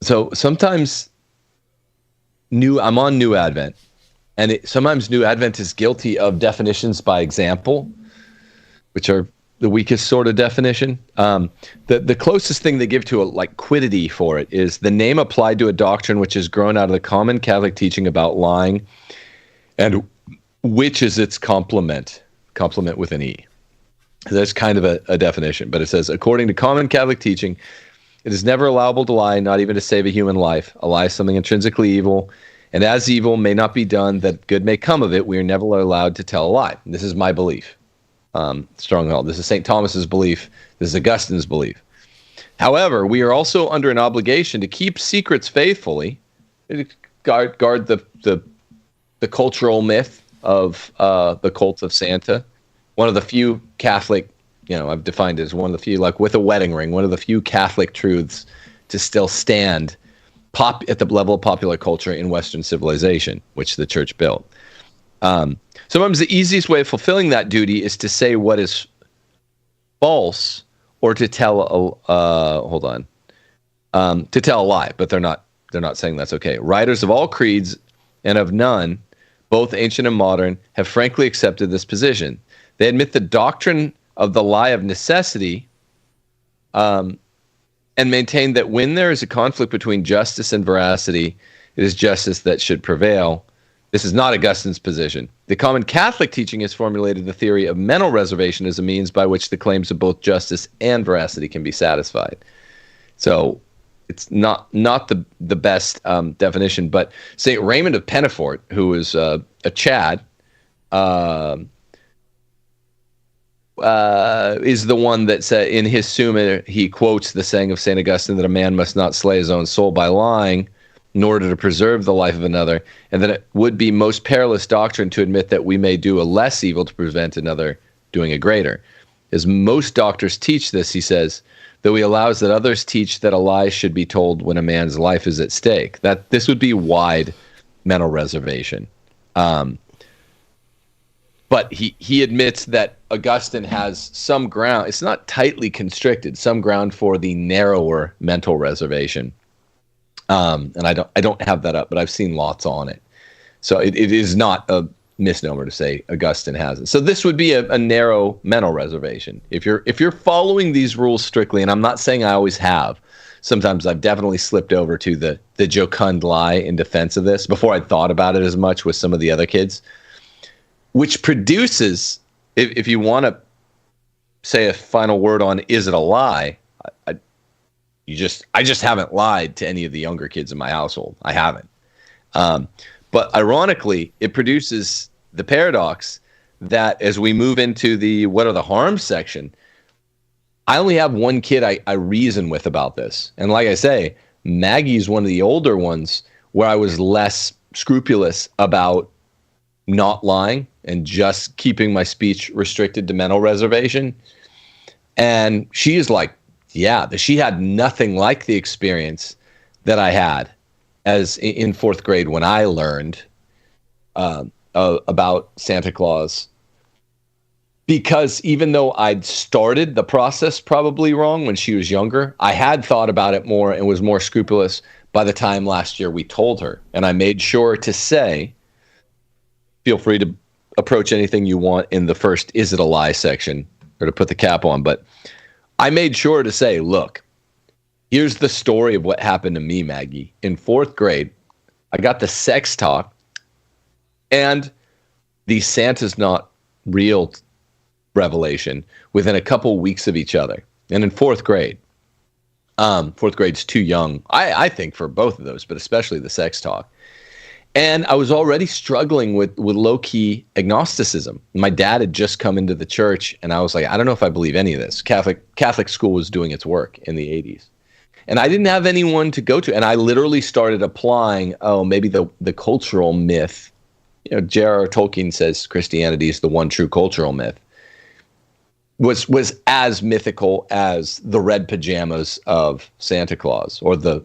So sometimes I'm on New Advent, and sometimes New Advent is guilty of definitions by example, which are the weakest sort of definition. The closest thing they give to a quiddity for it is the name applied to a doctrine which has grown out of the common Catholic teaching about lying, and which is its complement with an E. That's kind of a definition, but it says, according to common Catholic teaching, it is never allowable to lie, not even to save a human life. A lie is something intrinsically evil, and as evil may not be done that good may come of it, we are never allowed to tell a lie. And this is my belief. Stronghold. This is St. Thomas's belief. This is Augustine's belief. However, we are also under an obligation to keep secrets faithfully, guard the cultural myth of the cult of Santa. One of the few Catholic, I've defined it as one of the few, with a wedding ring, one of the few Catholic truths to still stand at the level of popular culture in Western civilization, which the church built. Sometimes the easiest way of fulfilling that duty is to say what is false, or to tell to tell a lie, but they're not saying that's okay. Writers of all creeds and of none, both ancient and modern, have frankly accepted this position. They admit the doctrine of the lie of necessity, and maintain that when there is a conflict between justice and veracity, it is justice that should prevail. This is not Augustine's position. The common Catholic teaching has formulated the theory of mental reservation as a means by which the claims of both justice and veracity can be satisfied. So it's not the best definition, but Saint Raymond of Pennafort, who was a Chad, uh, is the one that said in his Summa, he quotes the saying of Saint Augustine that a man must not slay his own soul by lying in order to preserve the life of another, and that it would be most perilous doctrine to admit that we may do a less evil to prevent another doing a greater. As most doctors teach this, he says, though he allows that others teach that a lie should be told when a man's life is at stake. That this would be wide mental reservation. But he admits that Augustine has some ground. It's not tightly constricted. Some ground for the narrower mental reservation. And I don't have that up, but I've seen lots on it. So it is not a misnomer to say Augustine has it. So this would be a narrow mental reservation. If you're following these rules strictly, and I'm not saying I always have. Sometimes I've definitely slipped over to the jocund lie in defense of this before I'd thought about it as much with some of the other kids, which produces, if you want to say a final word on is it a lie, I just haven't lied to any of the younger kids in my household. I haven't. But ironically, it produces the paradox that as we move into the what are the harms section, I only have one kid I reason with about this. And like I say, Maggie's one of the older ones where I was less scrupulous about not lying and just keeping my speech restricted to mental reservation. And she is like, yeah, she had nothing like the experience that I had as in fourth grade when I learned about Santa Claus. Because even though I'd started the process probably wrong when she was younger, I had thought about it more and was more scrupulous by the time last year we told her. And I made sure to say, feel free to approach anything you want in the first is it a lie section or to put the cap on. But I made sure to say, look, here's the story of what happened to me, Maggie. In fourth grade, I got the sex talk and the Santa's not real revelation within a couple weeks of each other. And in fourth grade's too young, I think, for both of those, but especially the sex talk. And I was already struggling with low-key agnosticism. My dad had just come into the church, and I was like, I don't know if I believe any of this. Catholic school was doing its work in the 80s. And I didn't have anyone to go to. And I literally started applying, maybe the cultural myth. You know, J.R.R. Tolkien says Christianity is the one true cultural myth. Was as mythical as the red pajamas of Santa Claus or the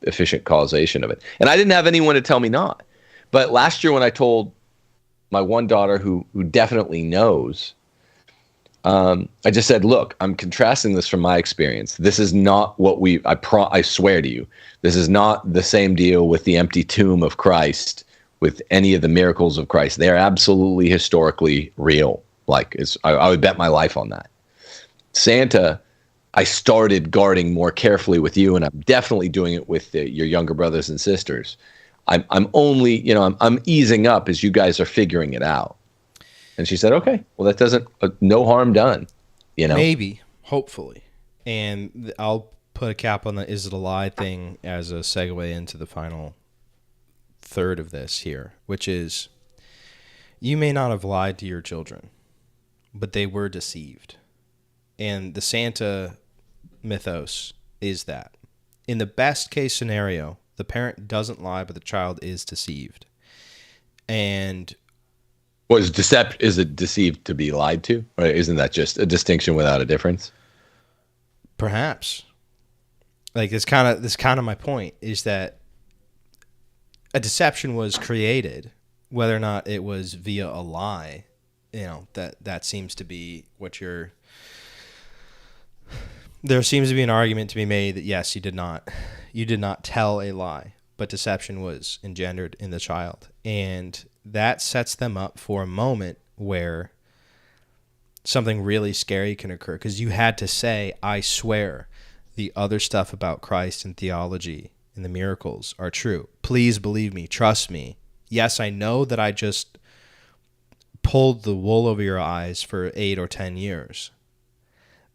efficient causation of it. And I didn't have anyone to tell me not. But last year when I told my one daughter who definitely knows, I just said, look, I'm contrasting this from my experience. This is not what I swear to you, this is not the same deal with the empty tomb of Christ, with any of the miracles of Christ. They're absolutely historically real. Like I would bet my life on that. Santa, I started guarding more carefully with you, and I'm definitely doing it with your younger brothers and sisters. I'm only, I'm easing up as you guys are figuring it out. And she said, okay, well, that doesn't, no harm done, Maybe, hopefully. And I'll put a cap on the is it a lie thing as a segue into the final third of this here, which is you may not have lied to your children, but they were deceived. And the Santa mythos is that. In the best case scenario, the parent doesn't lie, but the child is deceived. And is it deceived to be lied to? Or isn't that just a distinction without a difference? Perhaps. Like this kind of my point is that a deception was created, whether or not it was via a lie. That seems to be what you're. There seems to be an argument to be made that yes, you did not tell a lie, but deception was engendered in the child, and that sets them up for a moment where something really scary can occur because you had to say, I swear the other stuff about Christ and theology and the miracles are true. Please believe me. Trust me. Yes, I know that I just pulled the wool over your eyes for 8 or 10 years.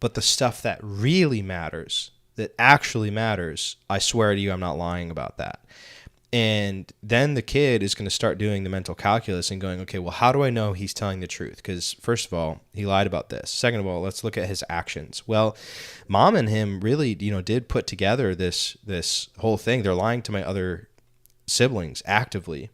But the stuff that really matters that actually matters, I swear to you, I'm not lying about that. And then the kid is going to start doing the mental calculus and going, okay, well, how do I know he's telling the truth? Because first of all, he lied about this. Second of all, let's look at his actions. Well, mom and him really, did put together this whole thing. They're lying to my other siblings actively.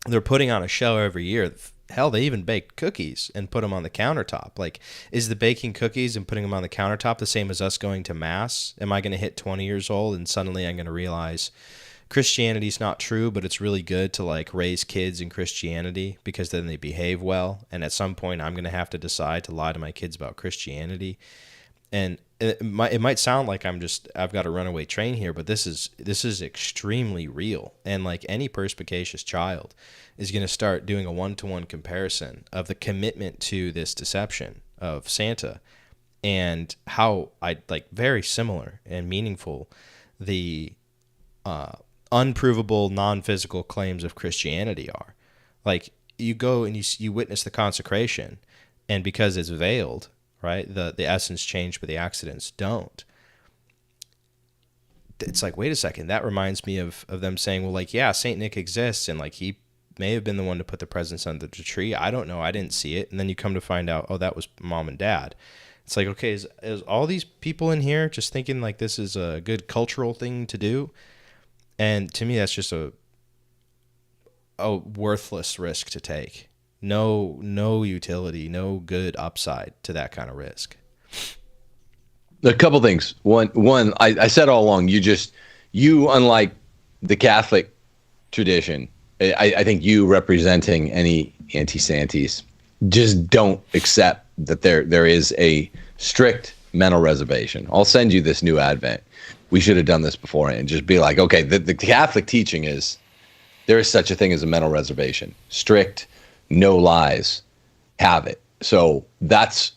They're putting on a show every year. Hell, they even baked cookies and put them on the countertop. Like, is the baking cookies and putting them on the countertop the same as us going to mass? Am I going to hit 20 years old and suddenly I'm going to realize Christianity's not true, but it's really good to like raise kids in Christianity because then they behave well. And at some point I'm going to have to decide to lie to my kids about Christianity. And it might sound like I've got a runaway train here, but this is extremely real. And like any perspicacious child is going to start doing a one-to-one comparison of the commitment to this deception of Santa and how very similar and meaningful the unprovable non-physical claims of Christianity are. Like, you go and you witness the consecration, and because it's veiled, right, the essence changed, but the accidents don't. It's like, wait a second, that reminds me of them saying, well, like, yeah, Saint Nick exists, and like he may have been the one to put the presents under the tree. I don't know, I didn't see it. And then you come to find out, oh, that was mom and dad. It's like, okay, is all these people in here just thinking like this is a good cultural thing to do? And to me, that's just a worthless risk to take. No utility, no good upside to that kind of risk. A couple things. One, I said all along, you unlike the Catholic tradition, I think you representing any anti-Santis just don't accept that there is a strict mental reservation. I'll send you this new Advent. We should have done this beforehand. Just be like, okay, the Catholic teaching is there is such a thing as a mental reservation. Strict, no lies, have it. So that's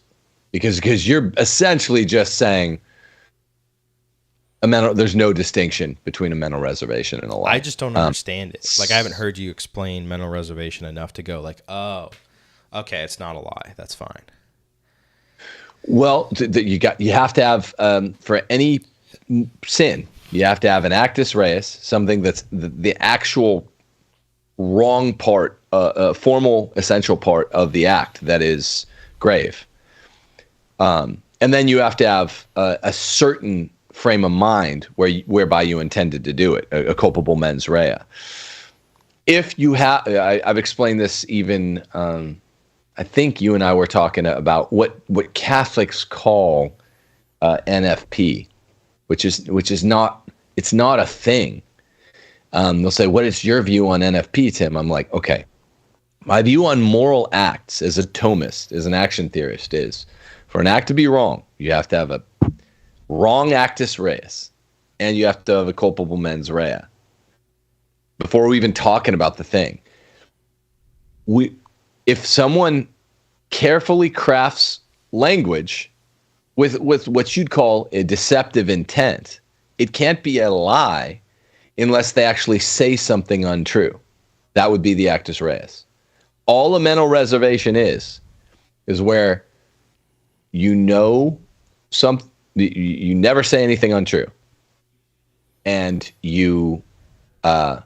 because you're essentially just saying there's no distinction between a mental reservation and a lie. I just don't understand it. Like, I haven't heard you explain mental reservation enough to go like, oh, okay, it's not a lie. That's fine. Well, you have to have for any sin, you have to have an actus reus, something that's the actual wrong part, formal essential part of the act that is grave. And then you have to have a certain frame of mind whereby you intended to do it, a culpable mens rea. If you have, I've explained this even, I think you and I were talking about what Catholics call NFP, which is not, it's not a thing. They'll say, what is your view on NFP, Tim? I'm like, okay, my view on moral acts as a Thomist, as an action theorist, is for an act to be wrong, you have to have a wrong actus reus, and you have to have a culpable mens rea. Before we're even talking about the thing, if someone carefully crafts language with what you'd call a deceptive intent, it can't be a lie unless they actually say something untrue. That would be the actus reus. All a mental reservation is where you never say anything untrue, and you are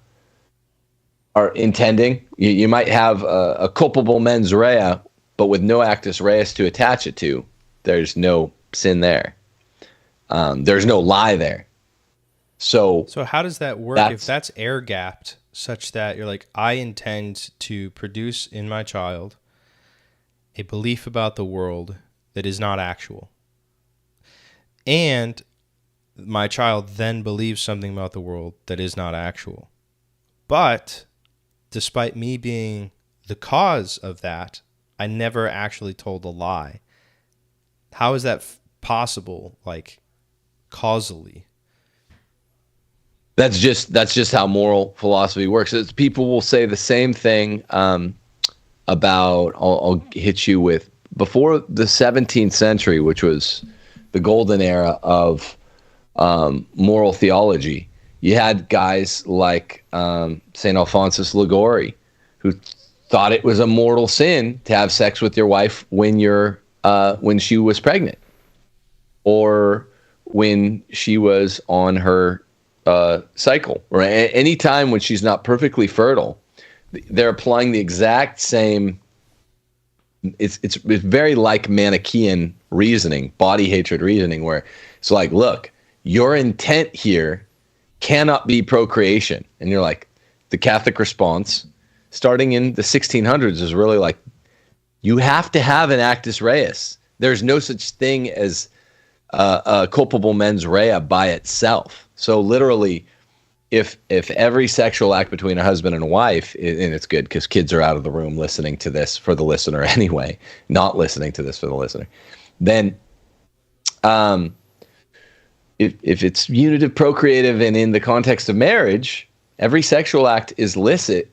intending. You might have a culpable mens rea, but with no actus reus to attach it to. There's no sin there. There's no lie there. So how does that work if that's air gapped such that you're like, I intend to produce in my child a belief about the world that is not actual, and my child then believes something about the world that is not actual, but despite me being the cause of that, I never actually told a lie. How is that possible, like, causally? That's just how moral philosophy works. People will say the same thing about, I'll hit you with, before the 17th century, which was the golden era of moral theology, you had guys like St. Alphonsus Liguori, who thought it was a mortal sin to have sex with your wife when she was pregnant, or when she was on her cycle, or any time when she's not perfectly fertile. They're applying the exact same. It's very like Manichaean reasoning, body hatred reasoning, where it's like, look, your intent here cannot be procreation. And you're like, the Catholic response, starting in the 1600s, is really like, you have to have an actus reus. There's no such thing as a culpable mens rea by itself. So literally, if every sexual act between a husband and a wife, and it's good because kids are out of the room listening to this for the listener anyway, not listening to this for the listener, then if it's unitive, procreative, and in the context of marriage, every sexual act is licit,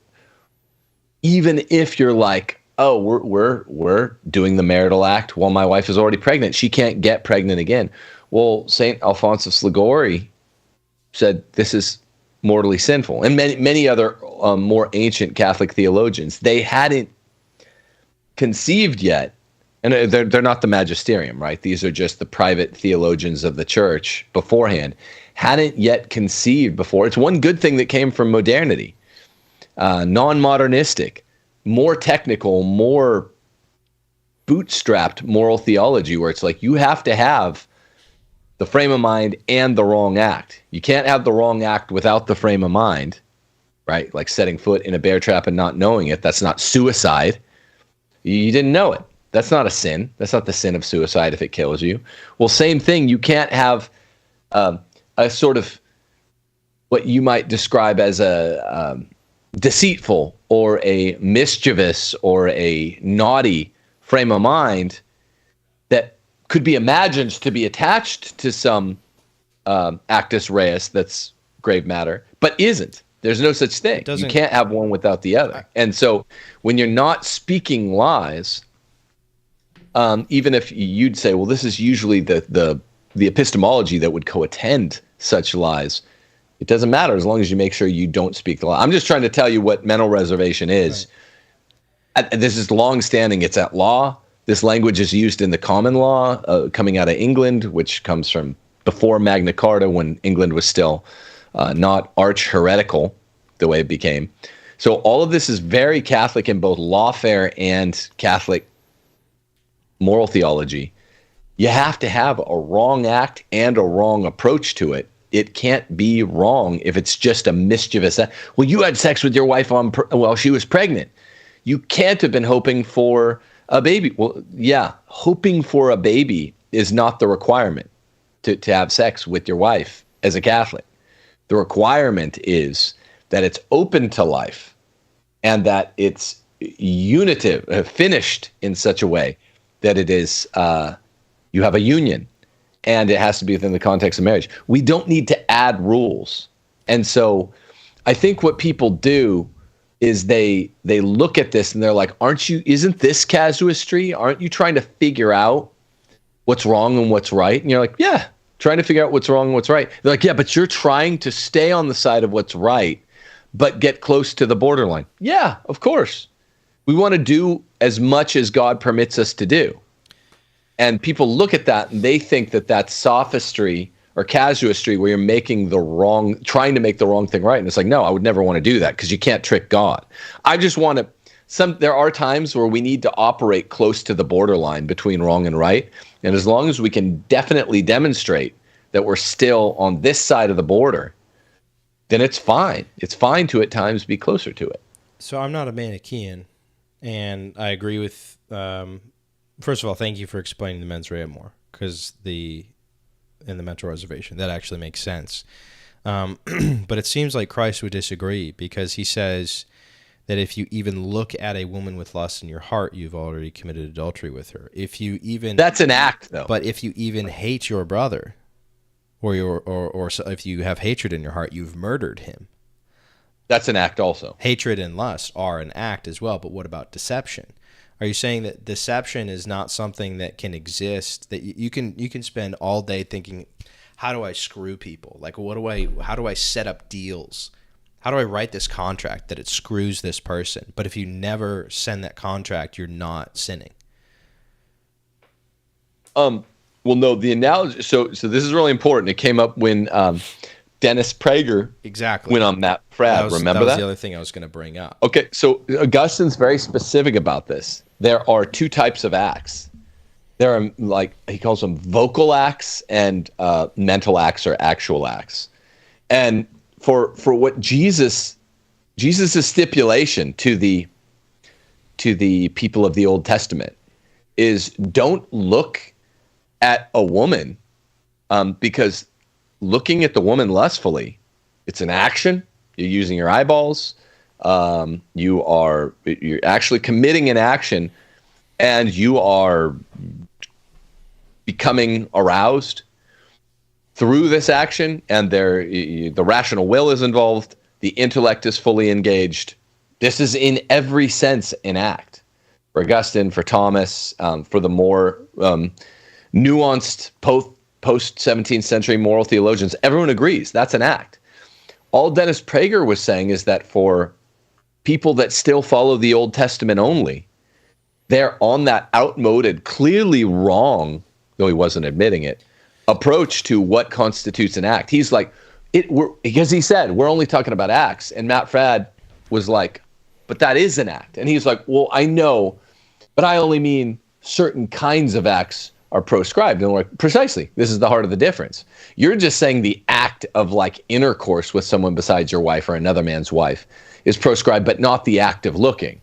even if you're like, oh, we're doing the marital act while my wife is already pregnant. She can't get pregnant again. Well, St. Alphonsus Liguori said this is mortally sinful. And many other more ancient Catholic theologians, they hadn't conceived yet, and they're not the magisterium, right? These are just the private theologians of the church beforehand, hadn't yet conceived before. It's one good thing that came from modernity, non-modernistic, more technical, more bootstrapped moral theology, where it's like you have to have the frame of mind and the wrong act. You can't have the wrong act without the frame of mind, right? Like setting foot in a bear trap and not knowing it. That's not suicide. You didn't know it. That's not a sin. That's not the sin of suicide if it kills you. Well, same thing. You can't have a sort of what you might describe as a deceitful or a mischievous or a naughty frame of mind that could be imagined to be attached to some actus reus that's grave matter, but isn't. There's no such thing. You can't have one without the other. And so when you're not speaking lies, even if you'd say, well, this is usually the epistemology that would co-attend such lies, it doesn't matter as long as you make sure you don't speak the lie. I'm just trying to tell you what mental reservation is. Right. This is long-standing. It's at law. This language is used in the common law coming out of England, which comes from before Magna Carta, when England was still not arch-heretical the way it became. So all of this is very Catholic in both lawfare and Catholic moral theology. You have to have a wrong act and a wrong approach to it. It can't be wrong if it's just a mischievous act. Well, you had sex with your wife while she was pregnant. You can't have been hoping for a baby. Well, yeah, hoping for a baby is not the requirement to have sex with your wife as a Catholic. The requirement is that it's open to life and that it's unitive, finished in such a way that it is, you have a union, and it has to be within the context of marriage. We don't need to add rules. And so I think what people do is they look at this and they're like, isn't this casuistry? Aren't you trying to figure out what's wrong and what's right? And you're like, yeah, trying to figure out what's wrong and what's right. They're like, yeah, but you're trying to stay on the side of what's right, but get close to the borderline. Yeah, of course. We want to do as much as God permits us to do. And people look at that and they think that that's sophistry or casuistry, where you're trying to make the wrong thing right. And it's like, no, I would never want to do that because you can't trick God. I just want to, there are times where we need to operate close to the borderline between wrong and right. And as long as we can definitely demonstrate that we're still on this side of the border, then it's fine. It's fine to at times be closer to it. So I'm not a Manichaean, and I agree with, first of all, thank you for explaining the mens rea more, because in the mental reservation, that actually makes sense. But it seems like Christ would disagree, because he says that if you even look at a woman with lust in your heart, you've already committed adultery with her. That's an act, though. But if you even hate your brother, or if you have hatred in your heart, you've murdered him. That's an act also. Hatred and lust are an act as well, but what about deception? Are you saying that deception is not something that can exist, that you can spend all day thinking, how do I screw people? Like, how do I set up deals? How do I write this contract that it screws this person? But if you never send that contract, you're not sinning. Well, no, the analogy. So this is really important. It came up when Dennis Prager went on Matt Fradd. Remember that? That was the other thing I was going to bring up. Okay, so Augustine's very specific about this. There are two types of acts. There are, like, he calls them vocal acts and mental acts or actual acts. And for what Jesus' stipulation to the people of the Old Testament is, don't look at a woman because looking at the woman lustfully, it's an action. You're using your eyeballs. You're actually committing an action, and you are becoming aroused through this action, and the rational will is involved. The intellect is fully engaged. This is in every sense an act. For Augustine, for Thomas, for the more nuanced post-17th century moral theologians, everyone agrees that's an act. All Dennis Prager was saying is that for people that still follow the Old Testament only, they're on that outmoded, clearly wrong, though he wasn't admitting it, approach to what constitutes an act. He's like, because he said, we're only talking about acts. And Matt Fradd was like, but that is an act. And he's like, well, I know, but I only mean certain kinds of acts are proscribed. And we're like, precisely, this is the heart of the difference. You're just saying the act of like intercourse with someone besides your wife or another man's wife is proscribed, but not the act of looking.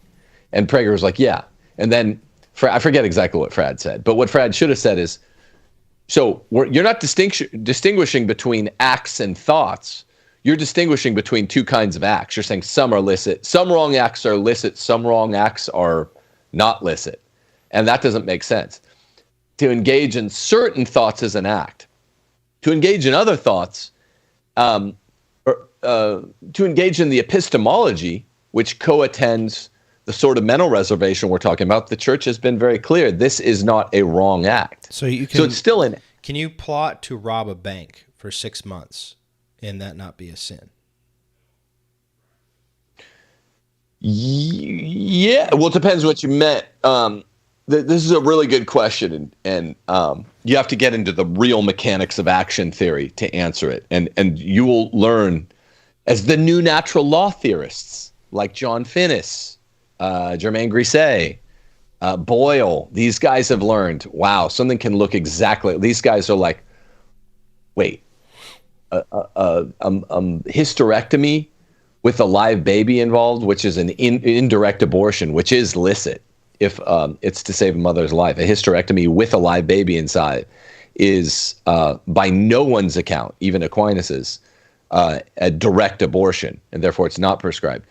And Prager was like, yeah. And then I forget exactly what Fradd said, but what Fradd should have said is, so you're not distinguishing between acts and thoughts. You're distinguishing between two kinds of acts. You're saying some are licit, some wrong acts are licit, some wrong acts are not licit. And that doesn't make sense. To engage in certain thoughts is an act. To engage in other thoughts, to engage in the epistemology, which co-attends the sort of mental reservation we're talking about, the church has been very clear. This is not a wrong act. So it's still in. Can you plot to rob a bank for 6 months and that not be a sin? Yeah, well, it depends what you meant. This is a really good question, and you have to get into the real mechanics of action theory to answer it. And you will learn, as the new natural law theorists like John Finnis, Germain Grisset, Boyle, these guys have learned, wow, something can look exactly. These guys are like, wait, hysterectomy with a live baby involved, which is an indirect abortion, which is licit if it's to save a mother's life. A hysterectomy with a live baby inside is, by no one's account, even Aquinas's, a direct abortion, and therefore it's not prescribed.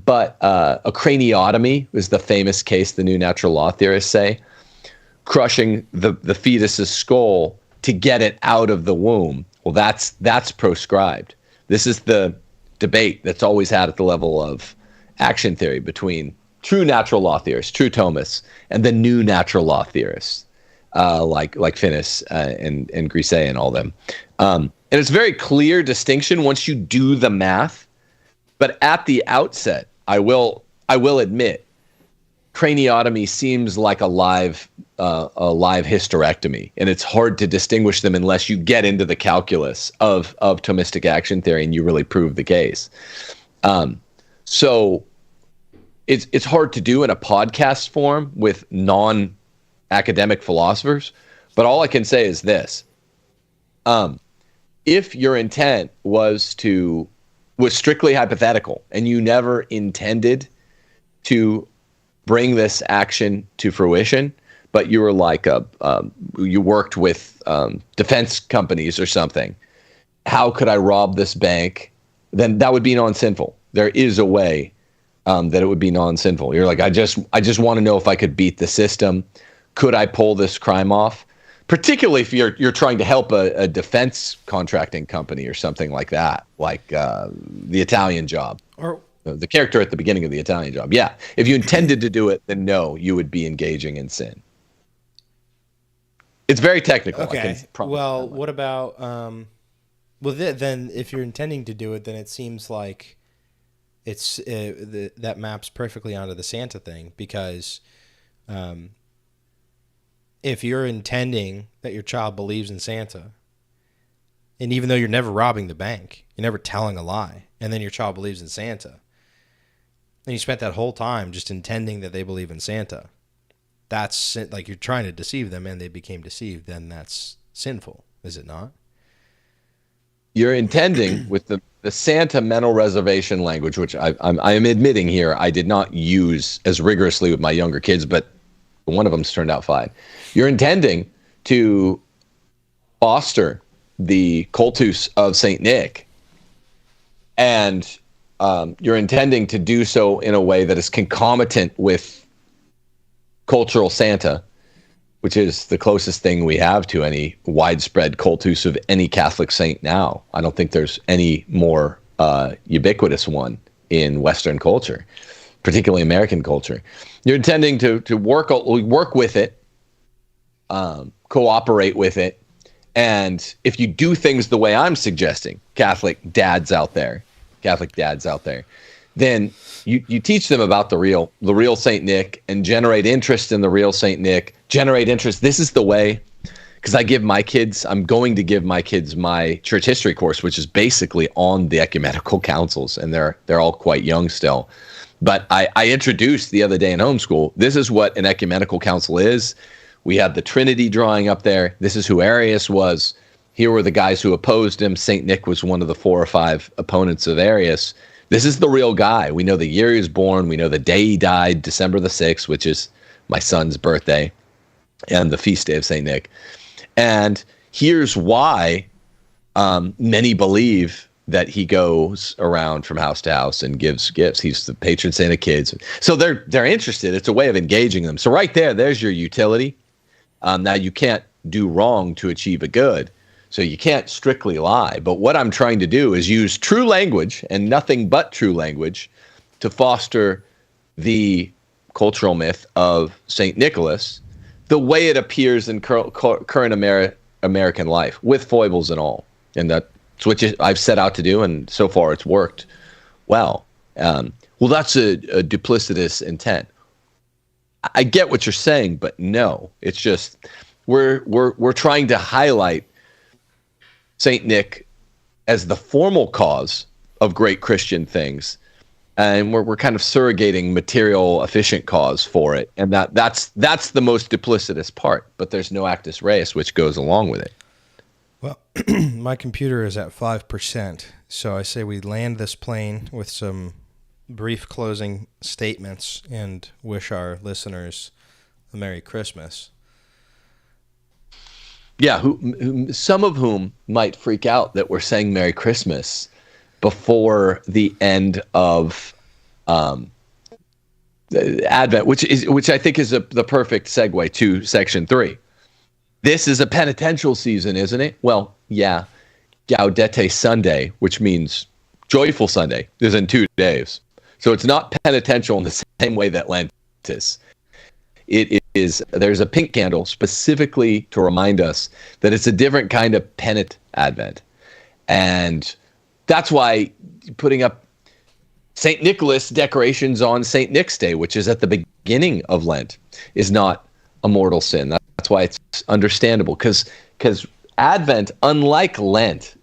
But a craniotomy is the famous case the new natural law theorists say, crushing the fetus's skull to get it out of the womb. Well, that's proscribed. This is the debate that's always had at the level of action theory between true natural law theorists, true Thomists, and the new natural law theorists, like Finnis and Grisset and all them. And it's a very clear distinction once you do the math. But at the outset, I will admit, craniotomy seems like a live hysterectomy, and it's hard to distinguish them unless you get into the calculus of Thomistic action theory and you really prove the case. So it's hard to do in a podcast form with non-academic philosophers. But all I can say is this: if your intent was strictly hypothetical, and you never intended to bring this action to fruition, but you were like you worked with defense companies or something. How could I rob this bank? Then that would be non-sinful. There is a way that it would be non-sinful. You're like, I just want to know if I could beat the system. Could I pull this crime off? Particularly if you're trying to help a defense contracting company or something like that, like the Italian Job, or the character at the beginning of the Italian Job. Yeah, if you intended to do it, then no, you would be engaging in sin. It's very technical. Okay. Well, what about then if you're intending to do it, then it seems like that maps perfectly onto the Santa thing, because if you're intending that your child believes in Santa, and even though you're never robbing the bank, you're never telling a lie, and then your child believes in Santa, and you spent that whole time just intending that they believe in Santa, that's like you're trying to deceive them and they became deceived, then that's sinful, is it not? You're intending with the Santa mental reservation language, which I am admitting here I did not use as rigorously with my younger kids, but one of them's turned out fine. You're intending to foster the cultus of Saint Nick, and you're intending to do so in a way that is concomitant with cultural Santa, which is the closest thing we have to any widespread cultus of any Catholic saint now. I don't think there's any more ubiquitous one in Western culture, particularly American culture. You're intending to work with it, cooperate with it, and if you do things the way I'm suggesting, Catholic dads out there, then you teach them about the real Saint Nick and generate interest in the real Saint Nick. Generate interest. This is the way, because I'm going to give my kids my church history course, which is basically on the ecumenical councils, and they're all quite young still. But I introduced the other day in homeschool, this is what an ecumenical council is. We had the Trinity drawing up there. This is who Arius was. Here were the guys who opposed him. Saint Nick was one of the 4 or 5 opponents of Arius. This is the real guy. We know the year he was born. We know the day he died, December the 6th, which is my son's birthday, and the feast day of Saint Nick. And here's why many believe that he goes around from house to house and gives gifts. He's the patron saint of kids. So they're interested. It's a way of engaging them. So right there's your utility. Now, you can't do wrong to achieve a good. So you can't strictly lie. But what I'm trying to do is use true language and nothing but true language to foster the cultural myth of St. Nicholas the way it appears in current American life, with foibles and all. And that's what I've set out to do, and so far it's worked well. Well, that's a duplicitous intent. I get what you're saying, but no, it's just we're trying to highlight Saint Nick as the formal cause of great Christian things, and we're kind of surrogating material efficient cause for it, and that's the most duplicitous part. But there's no actus reus which goes along with it. Well, my computer is at 5%, so I say we land this plane with some brief closing statements and wish our listeners a Merry Christmas. Yeah, some of whom might freak out that we're saying Merry Christmas before the end of Advent, which I think is the perfect segue to section 3. This is a penitential season, isn't it? Well, yeah. Gaudete Sunday, which means joyful Sunday, is in 2 days. So it's not penitential in the same way that Lent is. It is. There's a pink candle specifically to remind us that it's a different kind of penitent Advent. And that's why putting up St. Nicholas decorations on St. Nick's Day, which is at the beginning of Lent, is not a mortal sin. That's why it's understandable, because Advent, unlike Lent,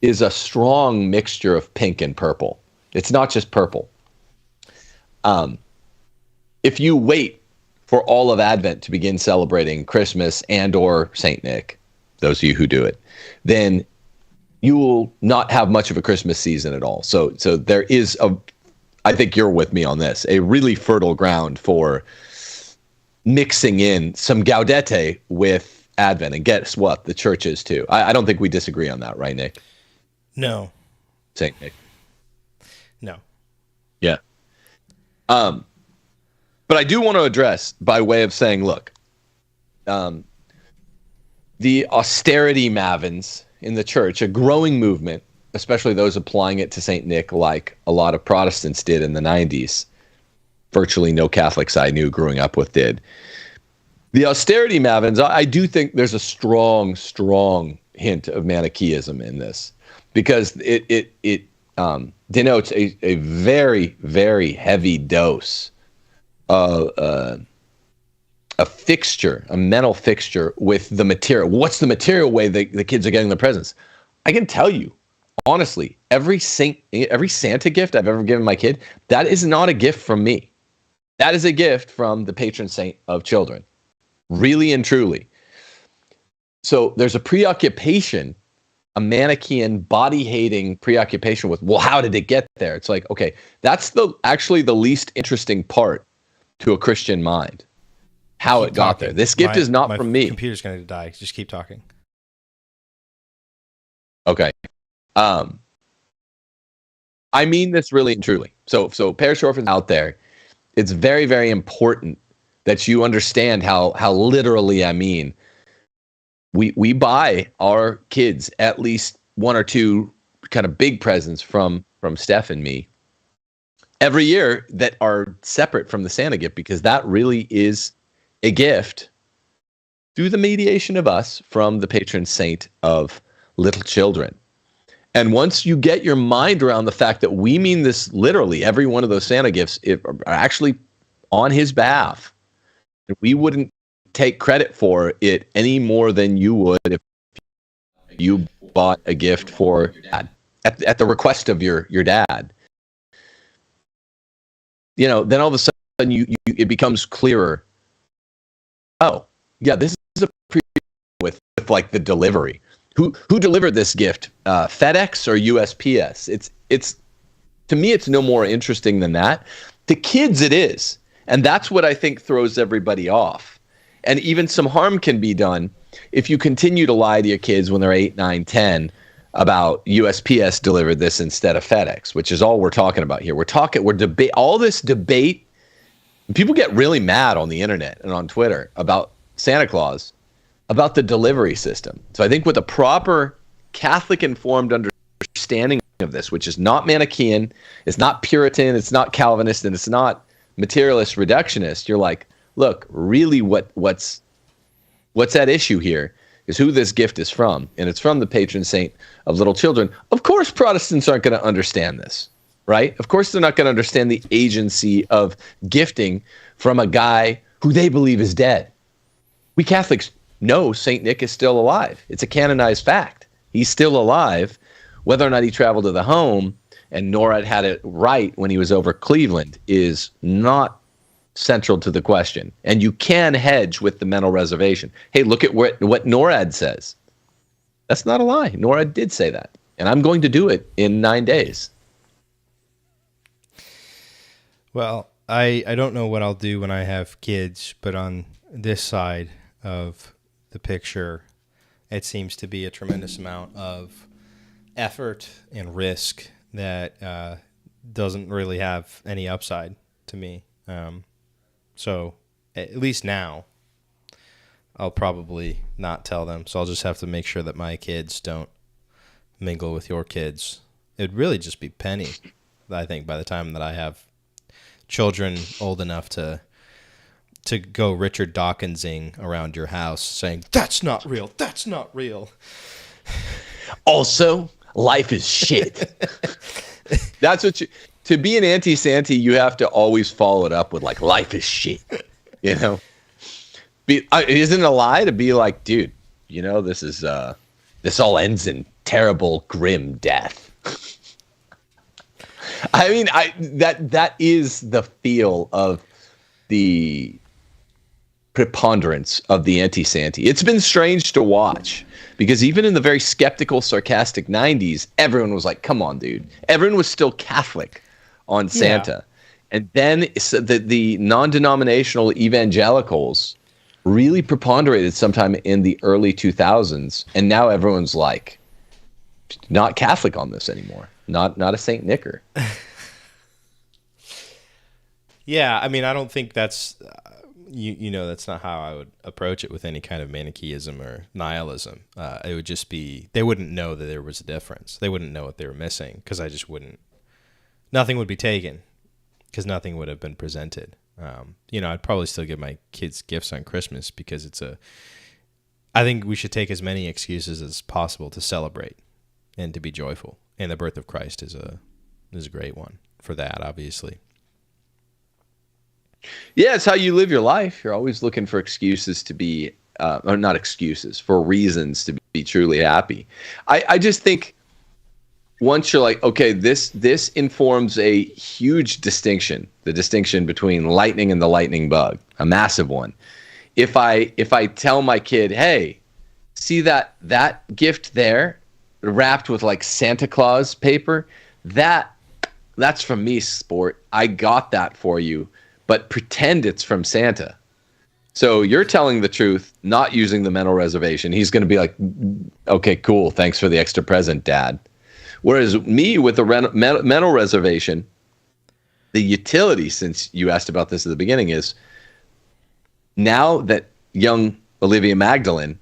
is a strong mixture of pink and purple. It's not just purple. If you wait for all of Advent to begin celebrating Christmas and or St. Nick, those of you who do it, then you will not have much of a Christmas season at all. So there is I think you're with me on this, a really fertile ground for mixing in some Gaudete with Advent. And guess what? The church is too. I don't think we disagree on that, right, Nick? No. St. Nick. No. Yeah. But I do want to address, by way of saying, look, the austerity mavens in the church, a growing movement, especially those applying it to St. Nick like a lot of Protestants did in the 90s. Virtually no Catholics I knew growing up with did. The austerity mavens, I do think there's a strong, strong hint of Manichaeism in this, because it denotes a very, very heavy dose of a fixture, a mental fixture with the material. What's the material way the kids are getting their presents? I can tell you, honestly, every Santa gift I've ever given my kid, that is not a gift from me. That is a gift from the patron saint of children, really and truly. So there's a preoccupation, a Manichaean, body-hating preoccupation with, well, how did it get there? It's like, okay, that's actually the least interesting part to a Christian mind, how it got there. This gift is not from me. My computer's going to die. Just keep talking. Okay. I mean this really and truly. So parish orphans out there, it's very, very important that you understand how literally I mean. We buy our kids at least one or two kind of big presents from Steph and me every year that are separate from the Santa gift, because that really is a gift through the mediation of us from the patron saint of little children. And once you get your mind around the fact that we mean this literally, every one of those Santa gifts are actually on his behalf, we wouldn't take credit for it any more than you would if you bought a gift for your dad at the request of your dad. You know, then all of a sudden it becomes clearer. Oh, yeah, this is a with like the delivery. Who delivered this gift? FedEx or USPS? It's to me, it's no more interesting than that. To kids, it is, and that's what I think throws everybody off. And even some harm can be done if you continue to lie to your kids when they're 8, 9, 10 about USPS delivered this instead of FedEx, which is all we're talking about here. We're debate all this debate. People get really mad on the internet and on Twitter about Santa Claus, about the delivery system. So I think with a proper Catholic informed understanding of this, which is not Manichaean, it's not Puritan, it's not Calvinist, and it's not materialist reductionist, you're like, look, really what's at issue here is who this gift is from, and it's from the patron saint of little children. Of course, Protestants aren't going to understand this, right? Of course, they're not going to understand the agency of gifting from a guy who they believe is dead. We Catholics know Saint Nick is still alive. It's a canonized fact. He's still alive. Whether or not he traveled to the home and NORAD had it right when he was over Cleveland is not central to the question. And you can hedge with the mental reservation. Hey, look at what NORAD says. That's not a lie. NORAD did say that. And I'm going to do it in 9 days. Well, I don't know what I'll do when I have kids, but on this side of the picture, it seems to be a tremendous amount of effort and risk that doesn't really have any upside to me. So at least now, I'll probably not tell them. So I'll just have to make sure that my kids don't mingle with your kids. It'd really just be penny, I think, by the time that I have children old enough to go Richard Dawkinsing around your house saying, that's not real, that's not real. Also, life is shit. That's what to be an anti-Santa, you have to always follow it up with like, life is shit, you know? Isn't it a lie to be like, dude, you know, this all ends in terrible, grim death. I mean, that is the feel of the preponderance of the anti-Santa. It's been strange to watch because even in the very skeptical, sarcastic 90s, everyone was like, come on, dude. Everyone was still Catholic on Santa. Yeah. And then the non-denominational evangelicals really preponderated sometime in the early 2000s. And now everyone's like, not Catholic on this anymore. Not a Saint Nicker. Yeah, I mean, I don't think that's, you know, that's not how I would approach it with any kind of Manichaeism or nihilism. It would just be, they wouldn't know that there was a difference. They wouldn't know what they were missing because I just wouldn't, nothing would be taken because nothing would have been presented. You know, I'd probably still give my kids gifts on Christmas because I think we should take as many excuses as possible to celebrate and to be joyful. And the birth of Christ is a great one for that, obviously. Yeah, it's how you live your life. You're always looking for excuses to be, or not excuses, for reasons to be truly happy. I just think once you're like, okay, this informs a huge distinction, the distinction between lightning and the lightning bug, a massive one. If I tell my kid, hey, see that gift there, wrapped with like Santa Claus paper, that's from me, sport. I got that for you, but pretend it's from Santa. So you're telling the truth, not using the mental reservation. He's going to be like, okay, cool. Thanks for the extra present, Dad. Whereas me with the mental reservation, the utility, since you asked about this at the beginning, is now that young Olivia Magdalene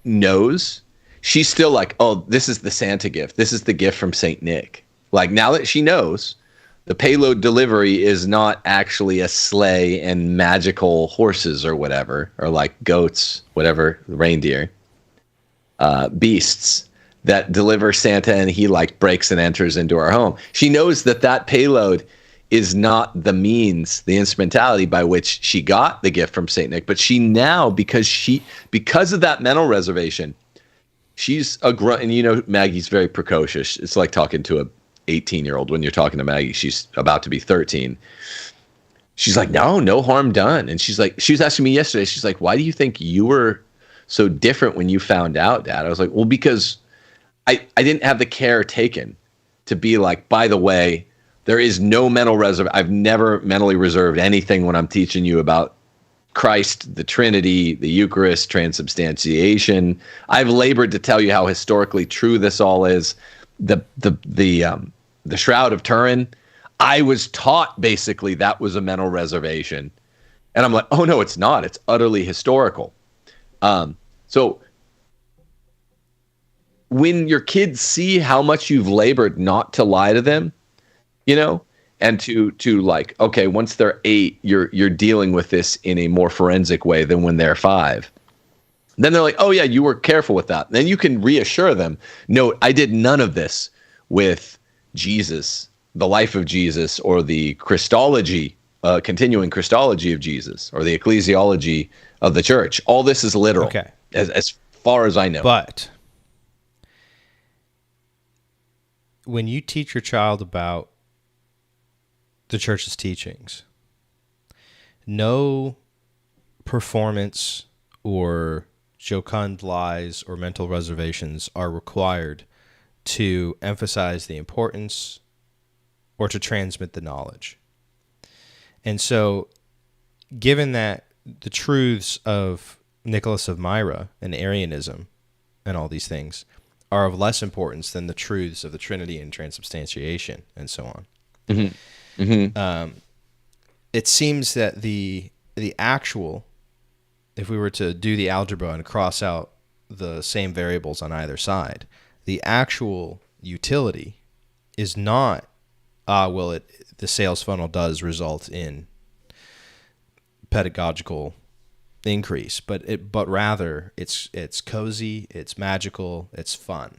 knows, she's still like, oh, this is the Santa gift. This is the gift from Saint Nick. Like, now that she knows, the payload delivery is not actually a sleigh and magical horses or whatever, or like goats, whatever, reindeer, beasts that deliver Santa and he like breaks and enters into our home. She knows that payload is not the means, the instrumentality by which she got the gift from Saint Nick, but she now, because of that mental reservation, she's a grunt. And you know, Maggie's very precocious. It's like talking to a 18-year-old. When you're talking to Maggie, she's about to be 13. She's like, no harm done. And she was asking me yesterday, she's like, why do you think you were so different when you found out, Dad? I was like, well, because I didn't have the care taken to be like, by the way, there is no mental reserve. I've never mentally reserved anything when I'm teaching you about Christ, the Trinity, the Eucharist, transubstantiation. I've labored to tell you how historically true this all is. The Shroud of Turin, I was taught basically that was a mental reservation. And I'm like, oh no, it's not. It's utterly historical. So when your kids see how much you've labored not to lie to them, you know, and to like, okay, once they're 8, you're dealing with this in a more forensic way than when they're 5. Then they're like, oh yeah, you were careful with that. Then you can reassure them, no, I did none of this with Jesus, the life of Jesus, or the Christology, continuing Christology of Jesus, or the ecclesiology of the church. All this is literal, okay, as far as I know. But when you teach your child about the church's teachings, no performance or jocund lies or mental reservations are required to emphasize the importance or to transmit the knowledge. And so, given that the truths of Nicholas of Myra and Arianism and all these things are of less importance than the truths of the Trinity and transubstantiation and so on, it seems that the actual, if we were to do the algebra and cross out the same variables on either side, the actual utility is not, the sales funnel does result in pedagogical increase, but rather it's cozy, it's magical, it's fun.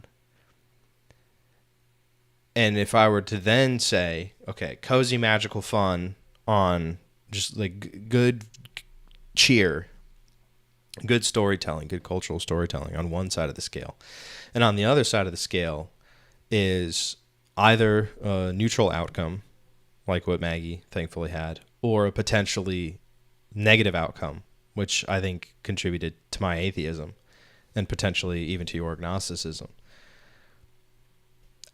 And if I were to then say, okay, cozy, magical fun on just like good cheer, good storytelling, good cultural storytelling on one side of the scale, and on the other side of the scale is either a neutral outcome, like what Maggie thankfully had, or a potentially negative outcome, which I think contributed to my atheism and potentially even to your agnosticism.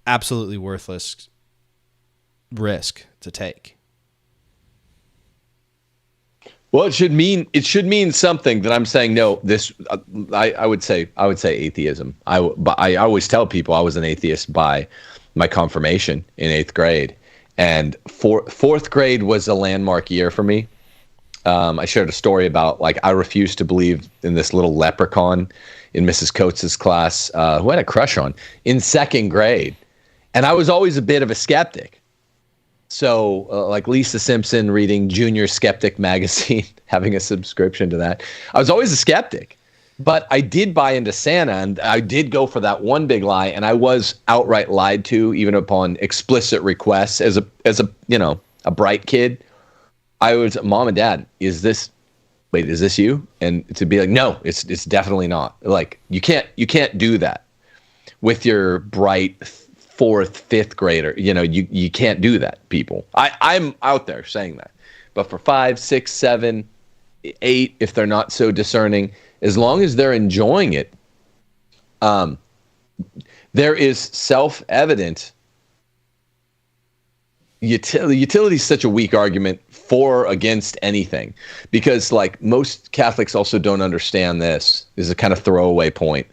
Absolutely worthless risk to take. Well, it should mean something that I'm saying. No, this I would say atheism. I always tell people I was an atheist by my confirmation in 8th grade, and fourth grade was a landmark year for me. I shared a story about like I refused to believe in this little leprechaun in Mrs. Coates's class who I had a crush on in 2nd grade, and I was always a bit of a skeptic. So like Lisa Simpson reading Junior Skeptic magazine, having a subscription to that. I was always a skeptic, but I did buy into Santa, and I did go for that one big lie, and I was outright lied to, even upon explicit requests as a a bright kid. I was, mom and dad, is this you? And to be like, no, it's definitely not. Like, you can't do that with your bright fourth, fifth grader. You can't do that, people. I'm out there saying that. But for 5, 6, 7, 8, if they're not so discerning, as long as they're enjoying it, there is self-evident utility is such a weak argument for or against anything, because like most Catholics also don't understand this. This is a kind of throwaway point.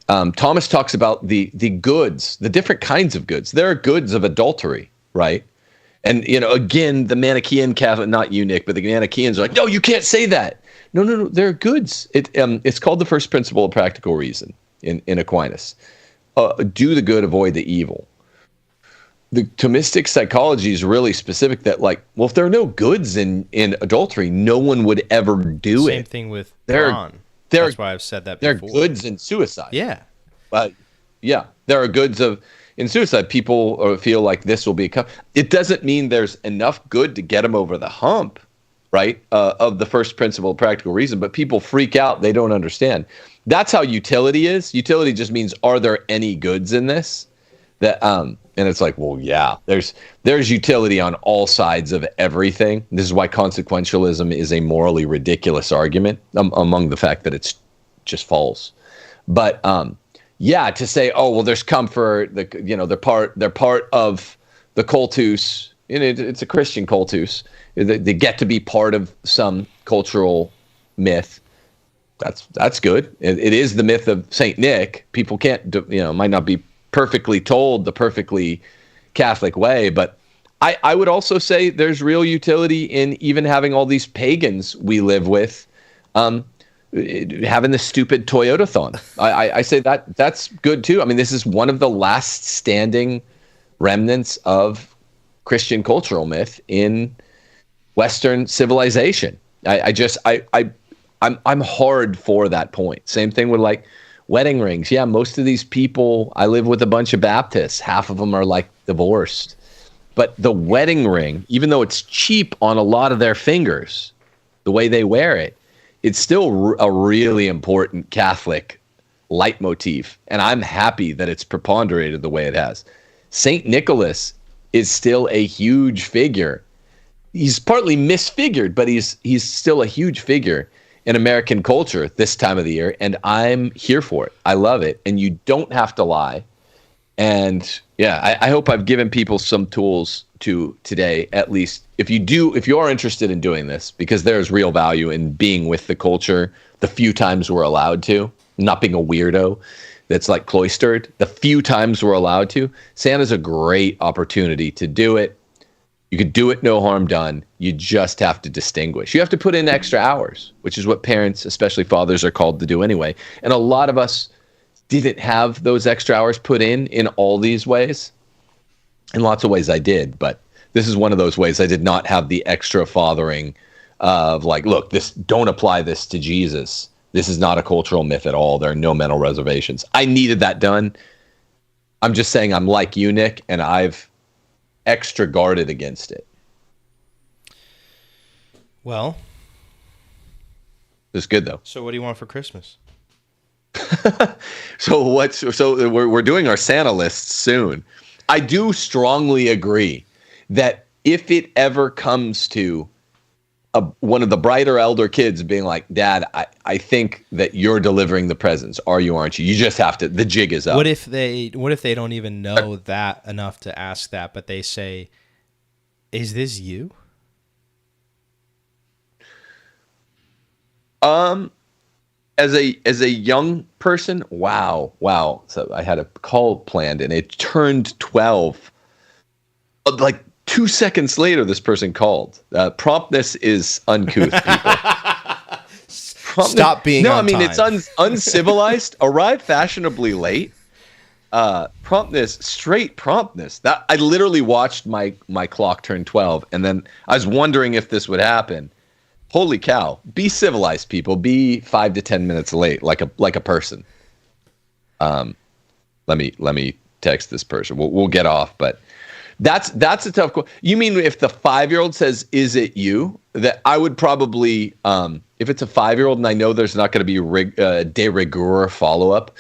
Thomas talks about the goods, the different kinds of goods. There are goods of adultery, right? And, again, the Manichaean Catholic, not you, Nick, but the Manichaeans are like, no, you can't say that. No, there are goods. It's called the first principle of practical reason in Aquinas. Do the good, avoid the evil. The Thomistic psychology is really specific that, like, well, if there are no goods in adultery, no one would ever do it. Same thing with Quran. That's why I've said that before. There are goods in suicide. Yeah. But, yeah, there are goods in suicide. People feel like this will be it doesn't mean there's enough good to get them over the hump, right, of the first principle of practical reason. But people freak out. They don't understand. That's how utility is. Utility just means, are there any goods in this? And it's like, well, yeah, there's utility on all sides of everything. This is why consequentialism is a morally ridiculous argument, among the fact that it's just false. But yeah, to say, oh, well, there's comfort. They're part of the cultus. It's a Christian cultus. They get to be part of some cultural myth. That's good. It is the myth of Saint Nick. People can't, might not be perfectly told the perfectly Catholic way, but I would also say there's real utility in even having all these pagans we live with having the stupid Toyota-thon. I say that's good too. I mean, this is one of the last standing remnants of Christian cultural myth in Western civilization. I'm hard for that point. Same thing with like wedding rings. Yeah, most of these people, I live with a bunch of Baptists. Half of them are like divorced. But the wedding ring, even though it's cheap on a lot of their fingers, the way they wear it, it's still a really important Catholic leitmotif. And I'm happy that it's preponderated the way it has. St. Nicholas is still a huge figure. He's partly misfigured, but he's still a huge figure in American culture this time of the year, and I'm here for it. I love it, and you don't have to lie. And yeah, I hope I've given people some tools to today, at least if you are interested in doing this, because there's real value in being with the culture the few times we're allowed to, not being a weirdo that's like cloistered. The few times we're allowed to, Santa's a great opportunity to do it. You could do it, no harm done. You just have to distinguish. You have to put in extra hours, which is what parents, especially fathers, are called to do anyway. And a lot of us didn't have those extra hours put in all these ways. In lots of ways I did, but this is one of those ways I did not have the extra fathering of like, look, don't apply this to Jesus. This is not a cultural myth at all. There are no mental reservations. I needed that done. I'm just saying I'm like you, Nick, and I've extra guarded against it. Well, it's good though. So what do you want for Christmas? So we're doing our Santa lists soon. I do strongly agree that if it ever comes to one of the brighter elder kids being like, Dad, I think that you're delivering the presents. Are you, aren't you? You just have to, the jig is up. What if they don't even know that enough to ask that, but they say, is this you? As a young person, wow. So I had a call planned and it turned 12. Like 2 seconds later, this person called. Promptness is uncouth, people. Stop being on time. It's uncivilized. Arrive fashionably late. Straight promptness. That I literally watched my clock turn 12, and then I was wondering if this would happen. Holy cow! Be civilized, people. Be 5 to 10 minutes late, like a person. Let me text this person. We'll get off, but That's a tough question. You mean if the 5-year-old says, "Is it you?" That I would probably, if it's a 5-year-old and I know there's not going to be de rigueur follow up,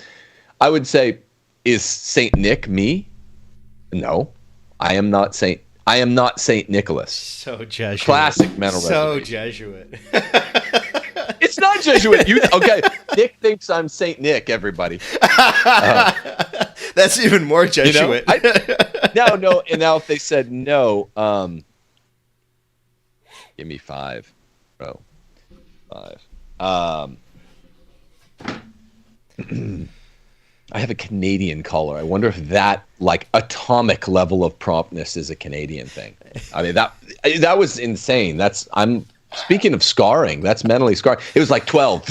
I would say, "Is Saint Nick me?" No, I am not Saint. I am not Saint Nicholas. So Jesuit. Classic mental So reservation. Jesuit. It's not Jesuit. Okay, Nick thinks I'm Saint Nick. Everybody. That's even more Jesuit. You know? No. And now if they said no, give me 5, bro. 5. I have a Canadian caller. I wonder if that, like, atomic level of promptness is a Canadian thing. I mean, that was insane. I'm speaking of scarring. That's mentally scarring. It was like 12.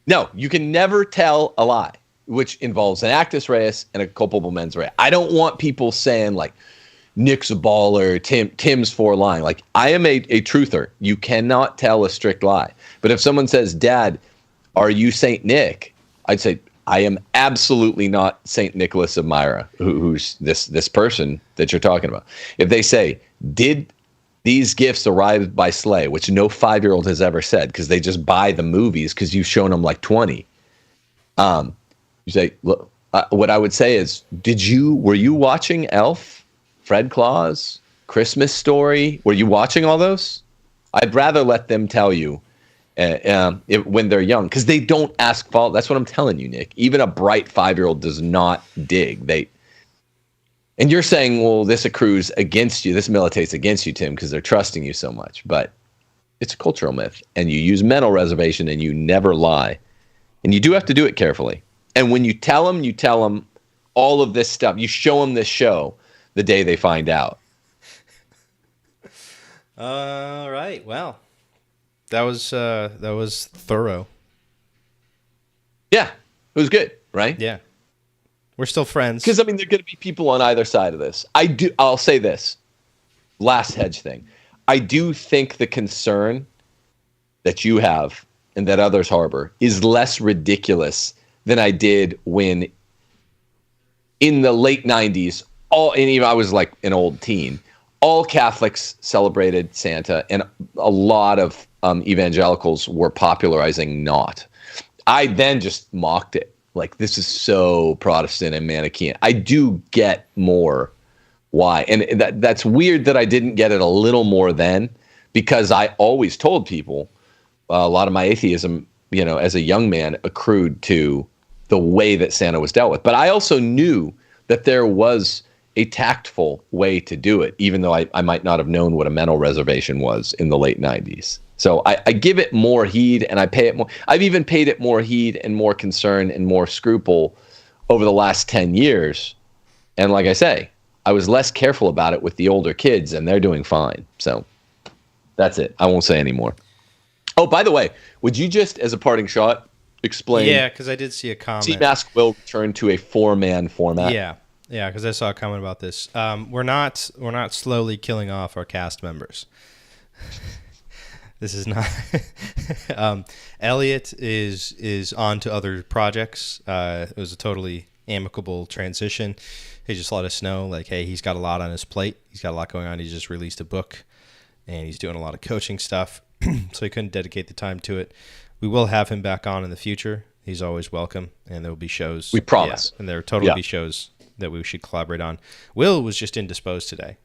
No, you can never tell a lie, which involves an actus reus and a culpable mens rea. I don't want people saying, like, Nick's a baller, Tim's for lying. Like, I am a truther. You cannot tell a strict lie. But if someone says, "Dad, are you Saint Nick?" I'd say, I am absolutely not Saint Nicholas of Myra, who's this person that you're talking about. If they say, "Did these gifts arrive by sleigh?" which no 5-year-old has ever said, because they just buy the movies because you've shown them like 20. You say, look, what I would say is, were you watching Elf, Fred Claus, Christmas Story? Were you watching all those? I'd rather let them tell you when they're young, because they don't ask follow. That's what I'm telling you, Nick. Even a bright 5-year-old does not dig. And you're saying, well, this accrues against you. This militates against you, Tim, because they're trusting you so much. But it's a cultural myth, and you use mental reservation, and you never lie. And you do have to do it carefully. And when you tell them all of this stuff. You show them this show the day they find out. All right. Well, that was thorough. Yeah, it was good, right? Yeah. We're still friends. Because, I mean, there are going to be people on either side of this. I'll say this. Last hedge thing. I do think the concern that you have and that others harbor is less ridiculous than I did when in the late 90s, and even I was like an old teen, all Catholics celebrated Santa, and a lot of evangelicals were popularizing not. I then just mocked it. Like, this is so Protestant and Manichaean. I do get more why. And that's weird that I didn't get it a little more then, because I always told people a lot of my atheism, as a young man, accrued to the way that Santa was dealt with. But I also knew that there was a tactful way to do it, even though I might not have known what a mental reservation was in the late 90s. So I give it more heed, and I pay it more. I've even paid it more heed and more concern and more scruple over the last 10 years. And like I say, I was less careful about it with the older kids, and they're doing fine. So that's it. I won't say any more. Oh, by the way, would you just, as a parting shot, explain? Yeah, because I did see a comment. CMask will return to a 4-man format. Yeah, because I saw a comment about this. We're not slowly killing off our cast members. This is not. Elliot is on to other projects. It was a totally amicable transition. He just let us know, like, hey, he's got a lot on his plate. He's got a lot going on. He just released a book, and he's doing a lot of coaching stuff, so he couldn't dedicate the time to it. We will have him back on in the future. He's always welcome, and there will be shows. We promise. Yeah, and there will totally be shows that we should collaborate on. Will was just indisposed today.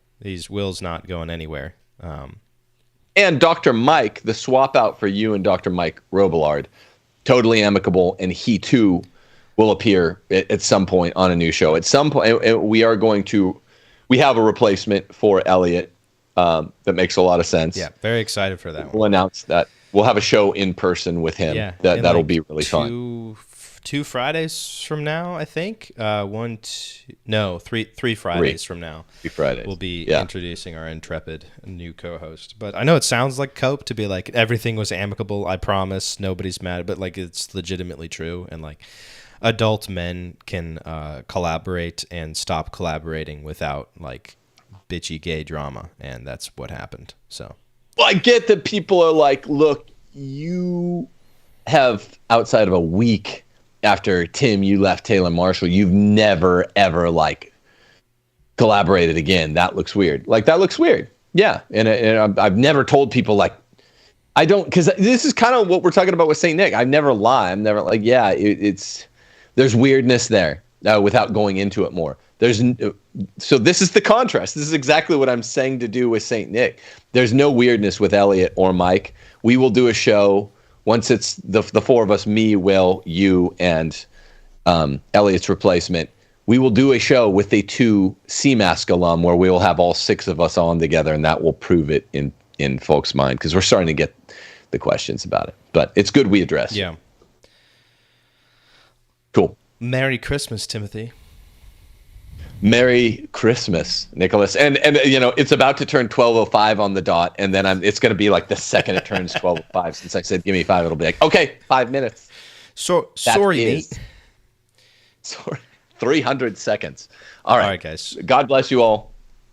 Will's not going anywhere. And Dr. Mike, the swap out for you and Dr. Mike Robillard, totally amicable, and he too will appear at some point on a new show. At some point, we have a replacement for Elliot that makes a lot of sense. Yeah, very excited for that one. We'll announce that. We'll have a show in person with him. Yeah, that'll be really fun. 2 Fridays from now, I think. 3 Fridays from now. 3 Fridays. We'll be introducing our intrepid new co-host. But I know it sounds like cope to be like, everything was amicable, I promise, nobody's mad, but like, it's legitimately true. And like, adult men can collaborate and stop collaborating without like bitchy gay drama, and that's what happened. So, well, I get that people are like, look, you have, outside of a week, after Tim, you left Taylor Marshall, you've never ever like collaborated again. That looks weird. Like that looks weird. Yeah, and I've never told people like I don't, because this is kind of what we're talking about with Saint Nick. I never lie. I'm never like, yeah, it's there's weirdness there without going into it more. So this is the contrast. This is exactly what I'm saying to do with Saint Nick. There's no weirdness with Elliot or Mike. We will do a show once it's the four of us, me, Will, you, and Elliot's replacement. We will do a show with a 2 CMask alum where we will have all 6 of us on together, and that will prove it in folks' mind, because we're starting to get the questions about it. But it's good we address. Yeah. Cool. Merry Christmas, Timothy. Merry Christmas, Nicholas. And it's about to turn 12:05 on the dot, and then it's going to be like the second it turns 12:05. Since I said give me 5, it'll be like, okay, 5 minutes. So sorry, Nate. Sorry, 300 seconds. All right, guys. God bless you all.